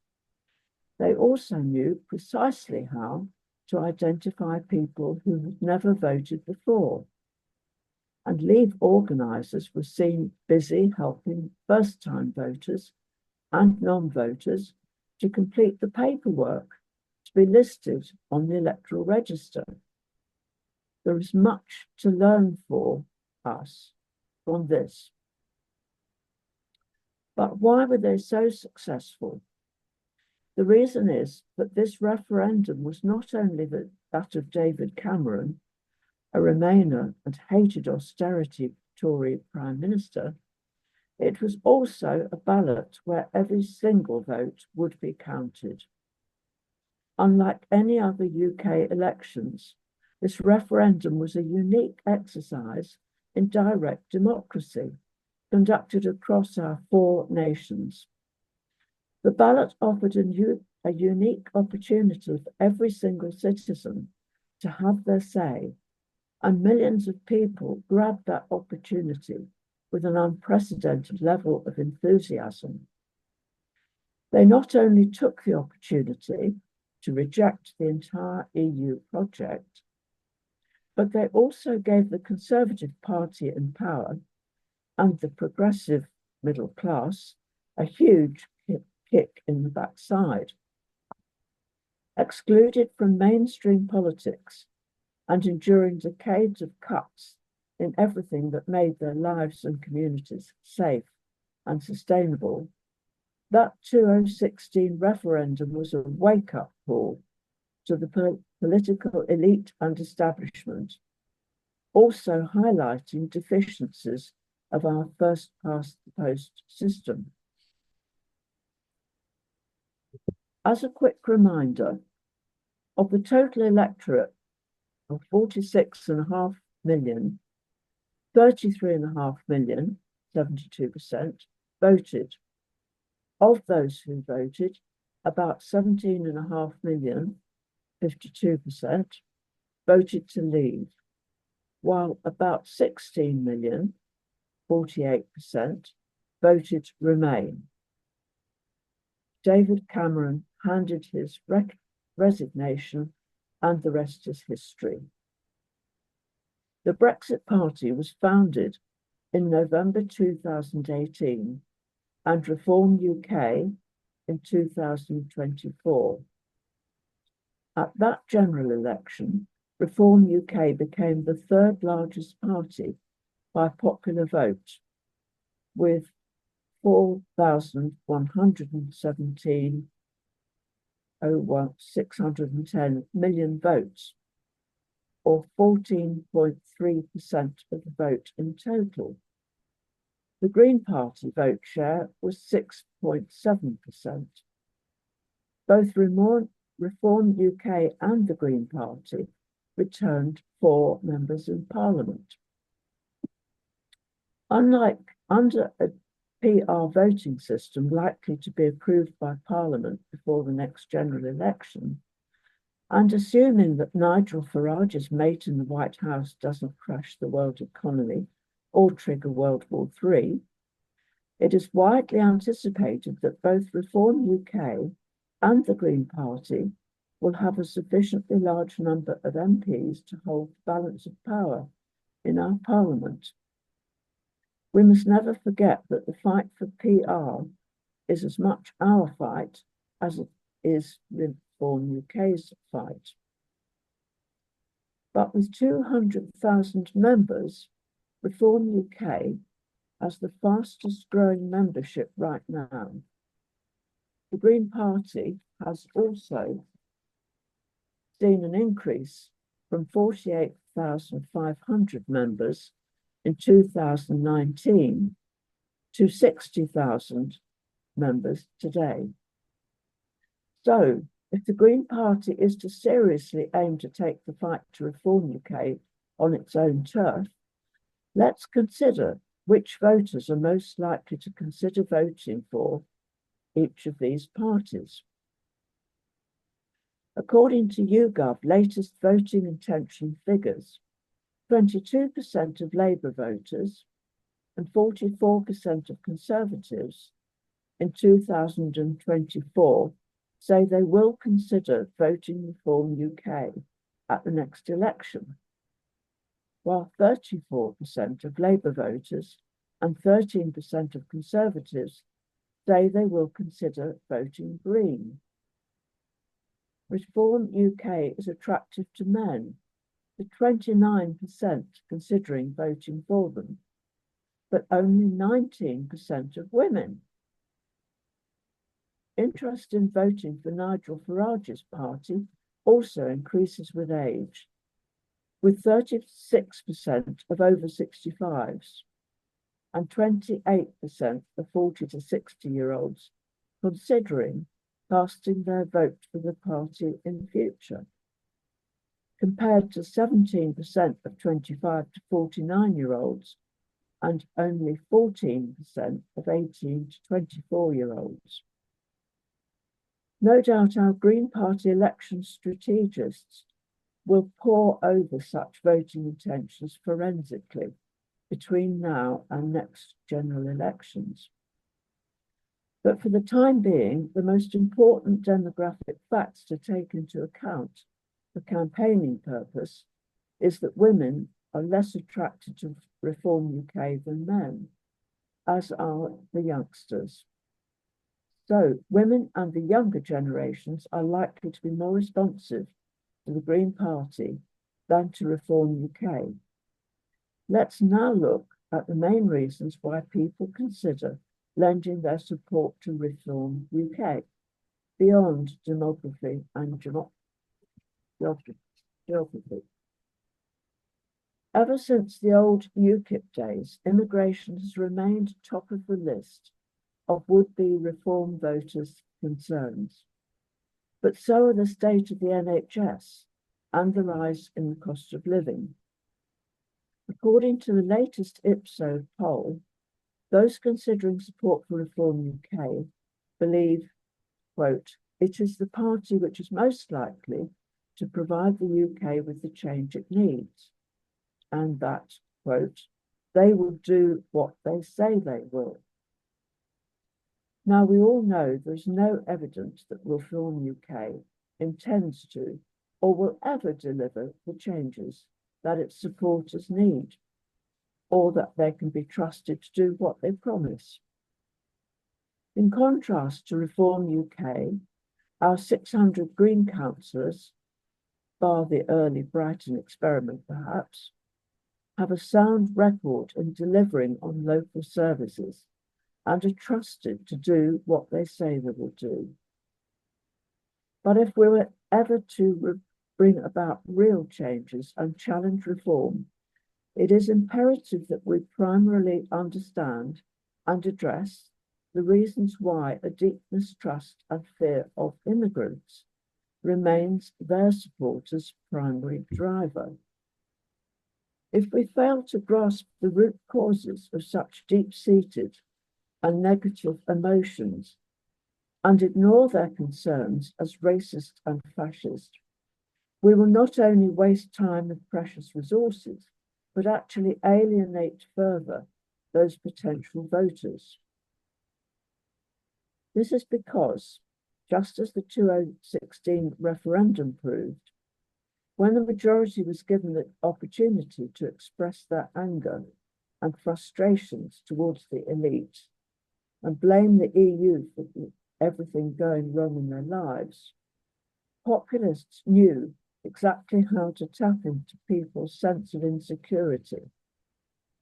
They also knew precisely how to identify people who had never voted before. And Leave organisers were seen busy helping first-time voters and non-voters to complete the paperwork to be listed on the electoral register. There is much to learn for us from this. But why were they so successful? The reason is that this referendum was not only that of David Cameron, a Remainer and hated austerity Tory Prime Minister, It was also a ballot where every single vote would be counted. Unlike any other UK elections, this referendum was a unique exercise in direct democracy conducted across our 4 nations. The ballot offered a unique opportunity for every single citizen to have their say, and millions of people grabbed that opportunity with an unprecedented level of enthusiasm. They not only took the opportunity to reject the entire EU project, but they also gave the Conservative Party in power and the progressive middle class a huge kick in the backside. Excluded from mainstream politics and enduring decades of cuts in everything that made their lives and communities safe and sustainable, that 2016 referendum was a wake-up call to the political elite and establishment, also highlighting deficiencies of our first-past-the-post system. As a quick reminder, of the total electorate of 46.5 million, 33.5 million, 72%, voted. Of those who voted, about 17.5 million, 52%, voted to leave, while about 16 million, 48%, voted remain. David Cameron handed his resignation, and the rest is history. The Brexit Party was founded in November 2018 and Reform UK in 2024. At that general election, Reform UK became the 3rd largest party by popular vote, with 4,117,610 million votes, or 14.3% of the vote in total. The Green Party vote share was 6.7%. Both Reform UK and the Green Party returned 4 members in Parliament. Unlike under a PR voting system likely to be approved by Parliament before the next general election, and assuming that Nigel Farage's mate in the White House doesn't crash the world economy or trigger World War III, it is widely anticipated that both Reform UK and the Green Party will have a sufficiently large number of MPs to hold the balance of power in our Parliament. We must never forget that the fight for PR is as much our fight as it is Reform UK's fight. But with 200,000 members, Reform UK has the fastest growing membership right now. The Green Party has also seen an increase from 48,500 members in 2019 to 60,000 members today. So, if the Green Party is to seriously aim to take the fight to Reform UK on its own turf, let's consider which voters are most likely to consider voting for each of these parties. According to YouGov latest voting intention figures, 22% of Labour voters and 44% of Conservatives in 2024 say they will consider voting Reform UK at the next election, while 34% of Labour voters and 13% of Conservatives say they will consider voting Green. Reform UK is attractive to men, with 29% considering voting for them, but only 19% of women. Interest in voting for Nigel Farage's party also increases with age, with 36% of over 65s and 28% of 40 to 60-year-olds considering casting their vote for the party in future, compared to 17% of 25 to 49-year-olds and only 14% of 18 to 24-year-olds. No doubt our Green Party election strategists will pore over such voting intentions forensically between now and next general elections. But for the time being, the most important demographic facts to take into account for campaigning purpose is that women are less attracted to Reform UK than men, as are the youngsters. So women and the younger generations are likely to be more responsive to the Green Party than to Reform UK. Let's now look at the main reasons why people consider lending their support to Reform UK, beyond demography and geography. Ever since the old UKIP days, immigration has remained top of the list of would-be Reform voters' concerns. But so are the state of the NHS and the rise in the cost of living. According to the latest Ipsos poll, those considering support for Reform UK believe, quote, it is the party which is most likely to provide the UK with the change it needs, and that, quote, they will do what they say they will. Now, we all know there's no evidence that Reform UK intends to or will ever deliver the changes that its supporters need, or that they can be trusted to do what they promise. In contrast to Reform UK, our 600 Green councillors, bar the early Brighton experiment perhaps, have a sound record in delivering on local services and are trusted to do what they say they will do. But if we were ever to bring about real changes and challenge reform, it is imperative that we primarily understand and address the reasons why a deep mistrust and fear of immigrants remains their supporters' primary driver. If we fail to grasp the root causes of such deep-seated and negative emotions and ignore their concerns as racist and fascist, we will not only waste time and precious resources, but actually alienate further those potential voters. This is because, just as the 2016 referendum proved, when the majority was given the opportunity to express their anger and frustrations towards the elite and blame the EU for everything going wrong in their lives, populists knew exactly how to tap into people's sense of insecurity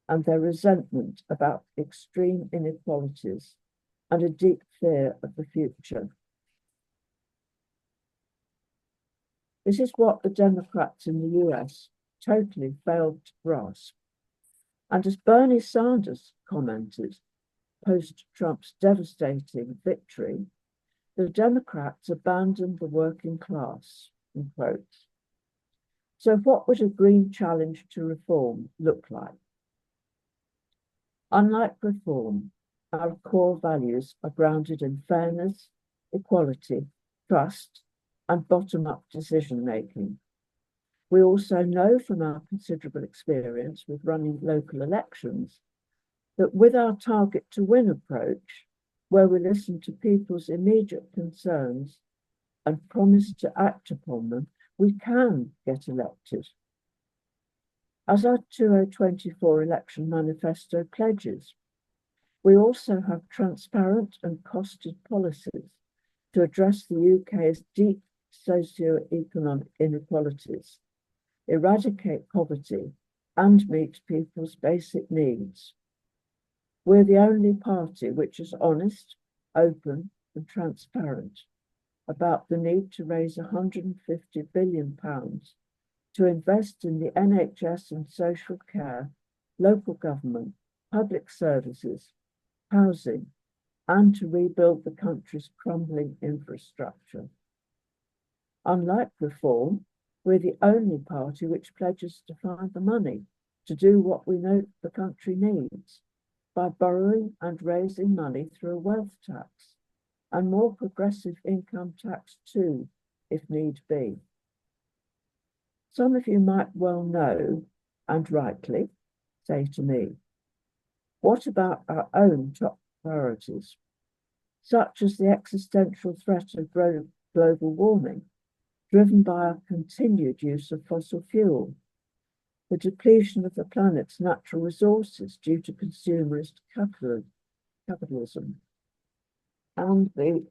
and their resentment about extreme inequalities and a deep fear of the future. This is what the Democrats in the US totally failed to grasp. And as Bernie Sanders commented post-Trump's devastating victory, the Democrats abandoned the working class, in quotes. So what would a green challenge to reform look like? Unlike reform, our core values are grounded in fairness, equality, trust, and bottom-up decision-making. We also know from our considerable experience with running local elections that with our target to win approach, where we listen to people's immediate concerns and promise to act upon them, we can get elected. As our 2024 election manifesto pledges, we also have transparent and costed policies to address the UK's deep socio-economic inequalities, eradicate poverty, and meet people's basic needs. We're the only party which is honest, open, and transparent about the need to raise £150 billion to invest in the NHS and social care, local government, public services, housing, and to rebuild the country's crumbling infrastructure. Unlike Reform, we're the only party which pledges to find the money to do what we know the country needs by borrowing and raising money through a wealth tax and more progressive income tax too, if need be. Some of you might well know, and rightly, say to me, what about our own top priorities, such as the existential threat of global warming, driven by our continued use of fossil fuel, the depletion of the planet's natural resources due to consumerist capitalism, and the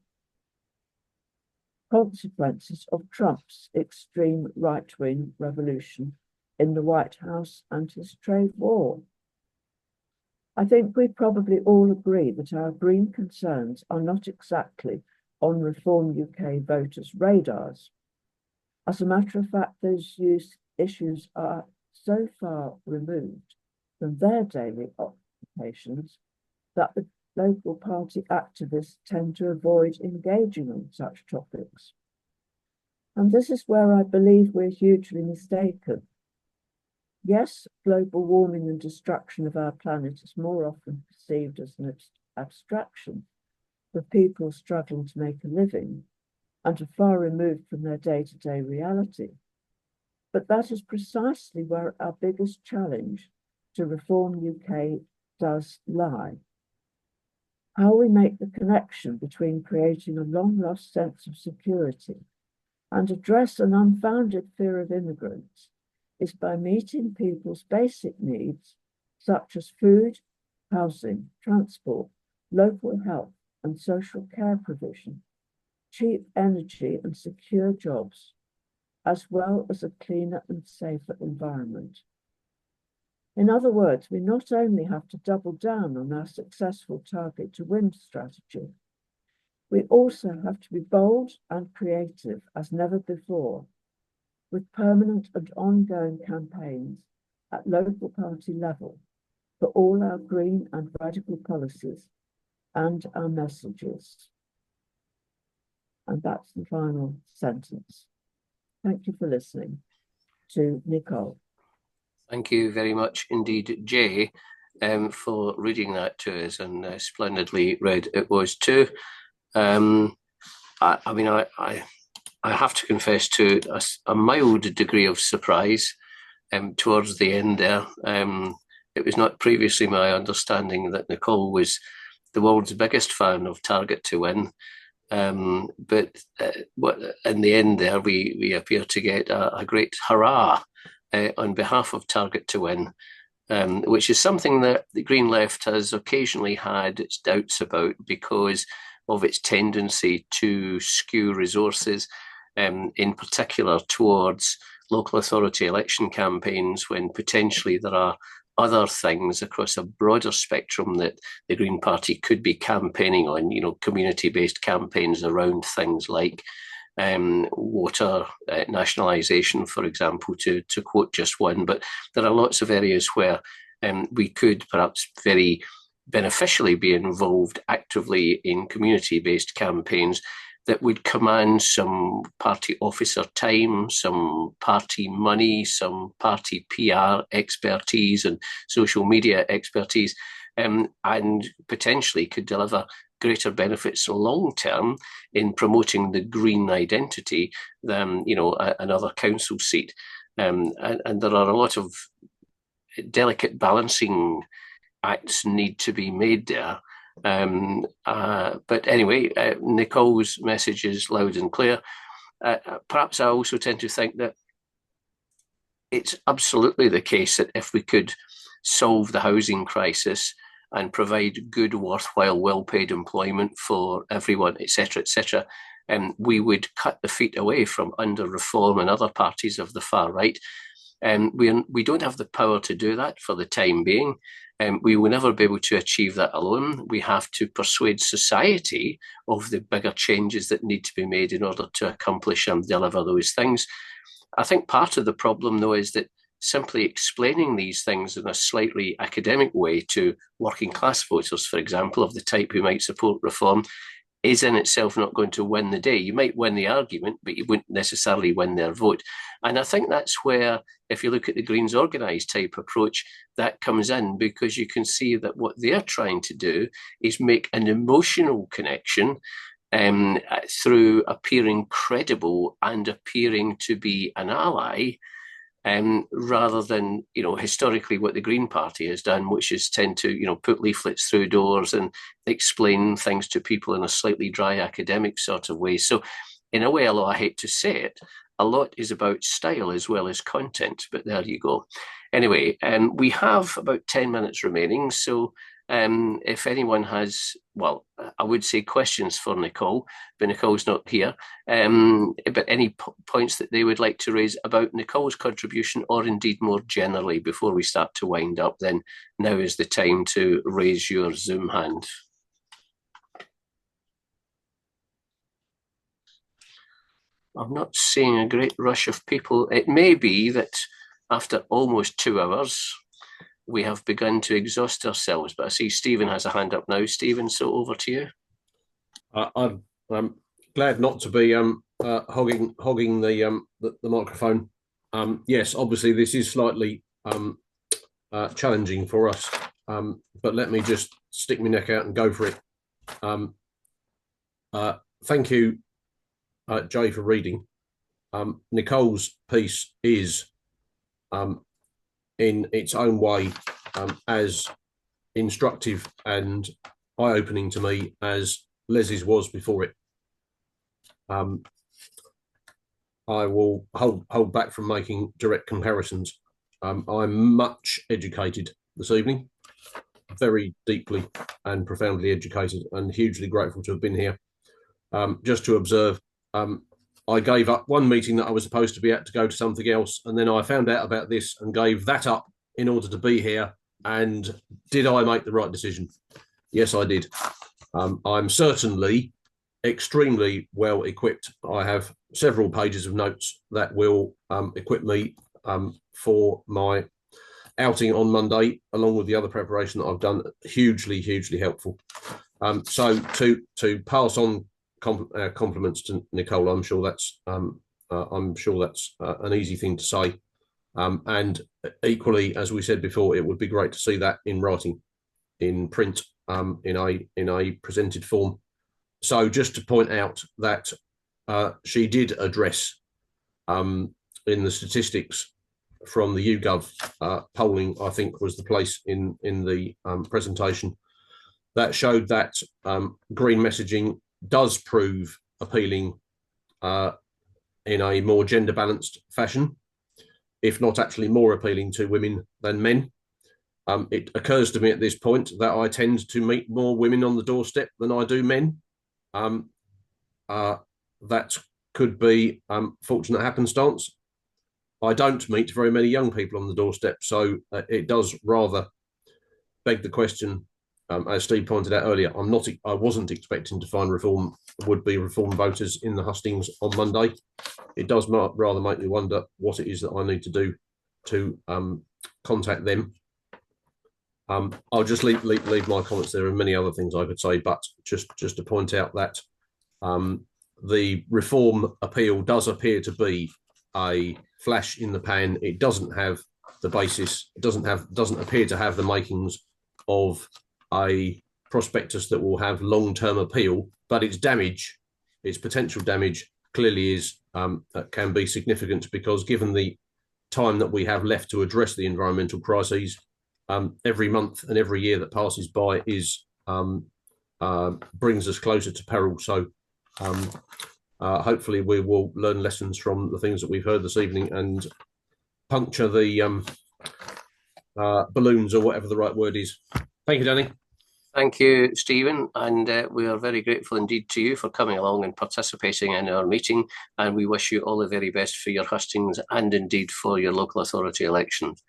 consequences of Trump's extreme right-wing revolution in the White House and his trade war. I think we probably all agree that our green concerns are not exactly on Reform UK voters' radars. As a matter of fact, those issues are so far removed from their daily occupations that the local party activists tend to avoid engaging on such topics. And this is where I believe we're hugely mistaken. Yes, global warming and destruction of our planet is more often perceived as an abstraction for people struggling to make a living and are far removed from their day-to-day reality. But that is precisely where our biggest challenge to Reform UK does lie. How we make the connection between creating a long-lost sense of security and address an unfounded fear of immigrants is by meeting people's basic needs, such as food, housing, transport, local health and social care provision, cheap energy and secure jobs, as well as a cleaner and safer environment. In other words, we not only have to double down on our successful target to win strategy, we also have to be bold and creative as never before, with permanent and ongoing campaigns at local party level for all our green and radical policies and our messages. And that's the final sentence. Thank you for listening to Nicole. Thank you very much indeed, Jay, for reading that to us, and splendidly read it was too. I mean, I have to confess to a mild degree of surprise towards the end there. It was not previously my understanding that Nicole was the world's biggest fan of Target to Win. But in the end there, we appear to get a great hurrah on behalf of Target to Win, which is something that the Green Left has occasionally had its doubts about because of its tendency to skew resources, in particular towards local authority election campaigns, when potentially there are other things across a broader spectrum that the Green Party could be campaigning on, community-based campaigns around things like water nationalisation, for example, to quote just one. But there are lots of areas where we could perhaps very beneficially be involved actively in community-based campaigns that would command some party officer time, some party money, some party PR expertise and social media expertise, and potentially could deliver greater benefits long-term in promoting the green identity than, another council seat. And there are a lot of delicate balancing acts need to be made there. But anyway, Nicole's message is loud and clear. Perhaps I also tend to think that it's absolutely the case that if we could solve the housing crisis and provide good, worthwhile, well-paid employment for everyone, etc., we would cut the feet away from under Reform and other parties of the far right. We don't have the power to do that for the time being. We will never be able to achieve that alone. We have to persuade society of the bigger changes that need to be made in order to accomplish and deliver those things. I think part of the problem, though, is that simply explaining these things in a slightly academic way to working class voters, for example, of the type who might support reform, is in itself not going to win the day. You might win the argument, but you wouldn't necessarily win their vote. And I think that's where, if you look at the Greens Organise type approach, that comes in, because you can see that what they're trying to do is make an emotional connection through appearing credible and appearing to be an ally, rather than, historically what the Green Party has done, which is tend to, put leaflets through doors and explain things to people in a slightly dry academic sort of way. So in a way, although I hate to say it, a lot is about style as well as content, but there you go. Anyway, we have about 10 minutes remaining. So if anyone has, well, I would say questions for Nicole, but Nicole's not here, but any points that they would like to raise about Nicole's contribution, or indeed more generally, before we start to wind up, then now is the time to raise your Zoom hand. I'm not seeing a great rush of people. It may be that after almost 2 hours, we have begun to exhaust ourselves, but I see Stephen has a hand up now. Stephen, so over to you. I'm glad not to be hogging the microphone. Yes, obviously this is slightly challenging for us, but let me just stick my neck out and go for it. Thank you, Jay, for reading. Nicole's piece is, in its own way, as instructive and eye-opening to me as Leslie's was before it. I will hold back from making direct comparisons. I'm much educated this evening, very deeply and profoundly educated, and hugely grateful to have been here. Just to observe, I gave up one meeting that I was supposed to be at to go to something else, and then I found out about this and gave that up in order to be here. And did I make the right decision? Yes, I did. I'm certainly extremely well equipped. I have several pages of notes that will equip me for my outing on Monday, along with the other preparation that I've done. Hugely, hugely helpful. So to pass on compliments to Nicole, I'm sure that's an easy thing to say, and equally, as we said before, it would be great to see that in writing, in print, in a presented form. So just to point out that she did address in the statistics from the YouGov polling, I think was the place in the presentation, that showed that green messaging does prove appealing in a more gender balanced fashion, if not actually more appealing to women than men. It occurs to me at this point that I tend to meet more women on the doorstep than I do men. That could be fortunate happenstance. I don't meet very many young people on the doorstep, so it does rather beg the question. As Steve pointed out earlier, I wasn't expecting to find would-be reform voters in the hustings on Monday. It does rather make me wonder what it is that I need to do to contact them. I'll just leave my comments there, and many other things I could say, but just to point out that the reform appeal does appear to be a flash in the pan. It doesn't have the basis. It doesn't appear to have the makings of a prospectus that will have long-term appeal, but its potential damage clearly is can be significant, because given the time that we have left to address the environmental crises, every month and every year that passes by is brings us closer to peril. So hopefully we will learn lessons from the things that we've heard this evening and puncture the balloons, or whatever the right word is. Thank you, Danny. Thank you, Stephen, and we are very grateful indeed to you for coming along and participating in our meeting, and we wish you all the very best for your hustings and indeed for your local authority elections.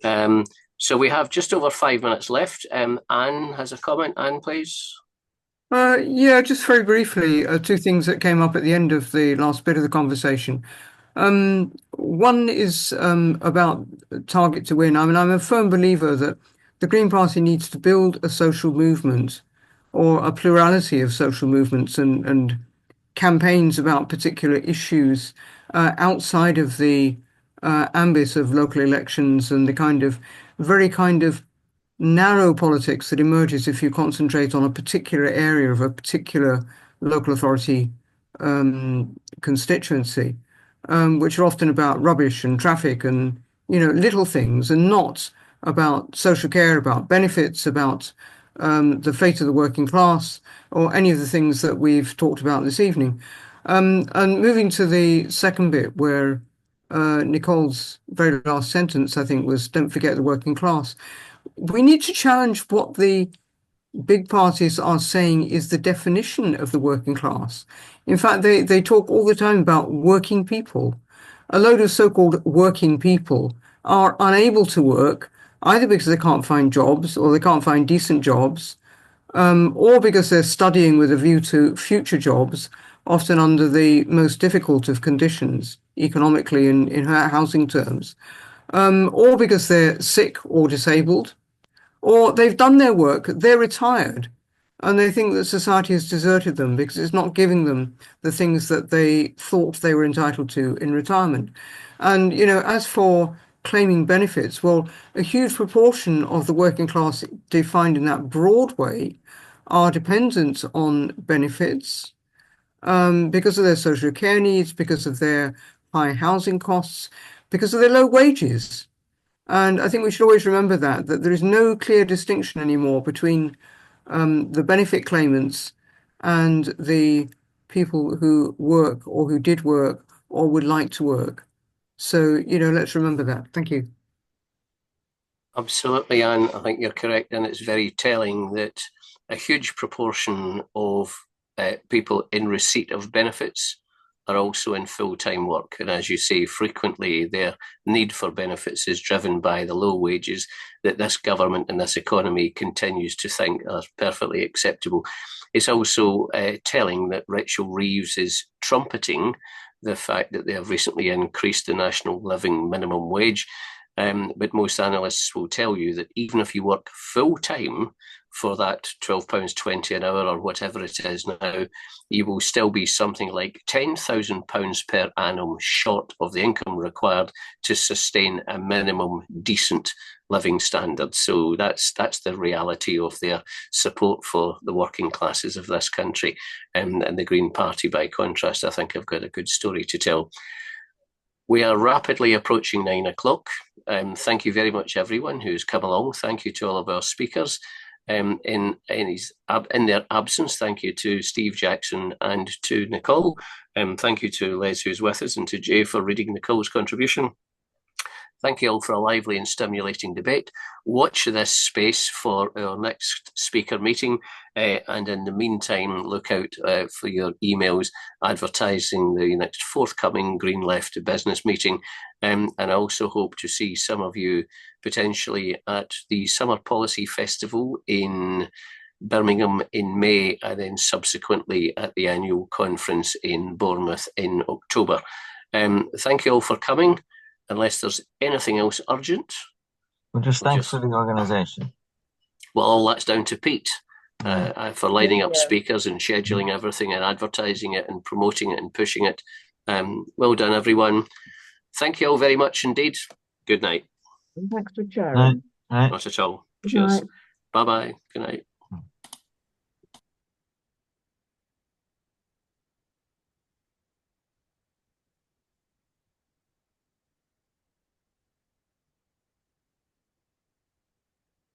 So we have just over 5 minutes left. Anne has a comment. Anne, please. Yeah, just very briefly, two things that came up at the end of the last bit of the conversation. One is about target to win. I mean, I'm a firm believer that the Green Party needs to build a social movement or a plurality of social movements and campaigns about particular issues outside of the ambit of local elections and the very kind of narrow politics that emerges if you concentrate on a particular area of a particular local authority constituency, which are often about rubbish and traffic and little things, and not about social care, about benefits, about the fate of the working class, or any of the things that we've talked about this evening. And moving to the second bit, where Nicole's very last sentence, I think, was "Don't forget the working class." We need to challenge what the big parties are saying is the definition of the working class. In fact, they talk all the time about working people. A load of so-called working people are unable to work either because they can't find jobs or they can't find decent jobs, or because they're studying with a view to future jobs, often under the most difficult of conditions economically in housing terms, or because they're sick or disabled, or they've done their work, they're retired, and they think that society has deserted them because it's not giving them the things that they thought they were entitled to in retirement. And, as for claiming benefits, well, a huge proportion of the working class defined in that broad way are dependent on benefits because of their social care needs, because of their high housing costs, because of their low wages. And I think we should always remember that there is no clear distinction anymore between the benefit claimants and the people who work or who did work or would like to work. So, let's remember that. Thank you. Absolutely, Anne. I think you're correct. And it's very telling that a huge proportion of people in receipt of benefits are also in full-time work. And as you say, frequently their need for benefits is driven by the low wages that this government and this economy continues to think are perfectly acceptable. It's also telling that Rachel Reeves is trumpeting the fact that they have recently increased the national living minimum wage. But most analysts will tell you that even if you work full-time for that £12.20 an hour or whatever it is now, you will still be something like £10,000 per annum short of the income required to sustain a minimum decent living standard. So that's the reality of their support for the working classes of this country. And the Green Party, by contrast, I think have got a good story to tell. We are rapidly approaching 9 o'clock. Thank you very much, everyone who's come along. Thank you to all of our speakers. In their absence, thank you to Steve Jackson and to Nicole. Thank you to Les, who's with us, and to Jay for reading Nicole's contribution. Thank you all for a lively and stimulating debate. Watch this space for our next speaker meeting, and in the meantime, look out for your emails advertising the next forthcoming Green Left business meeting. And I also hope to see some of you potentially at the Summer Policy Festival in Birmingham in May, and then subsequently at the annual conference in Bournemouth in October. Thank you all for coming. Unless there's anything else urgent. Well, thanks for the organisation. Well, all that's down to Pete for lining up speakers and scheduling everything and advertising it and promoting it and pushing it. Well done, everyone. Thank you all very much indeed. Good night. Thanks for sharing. Night. Not at all. Cheers. Bye-bye. Good night.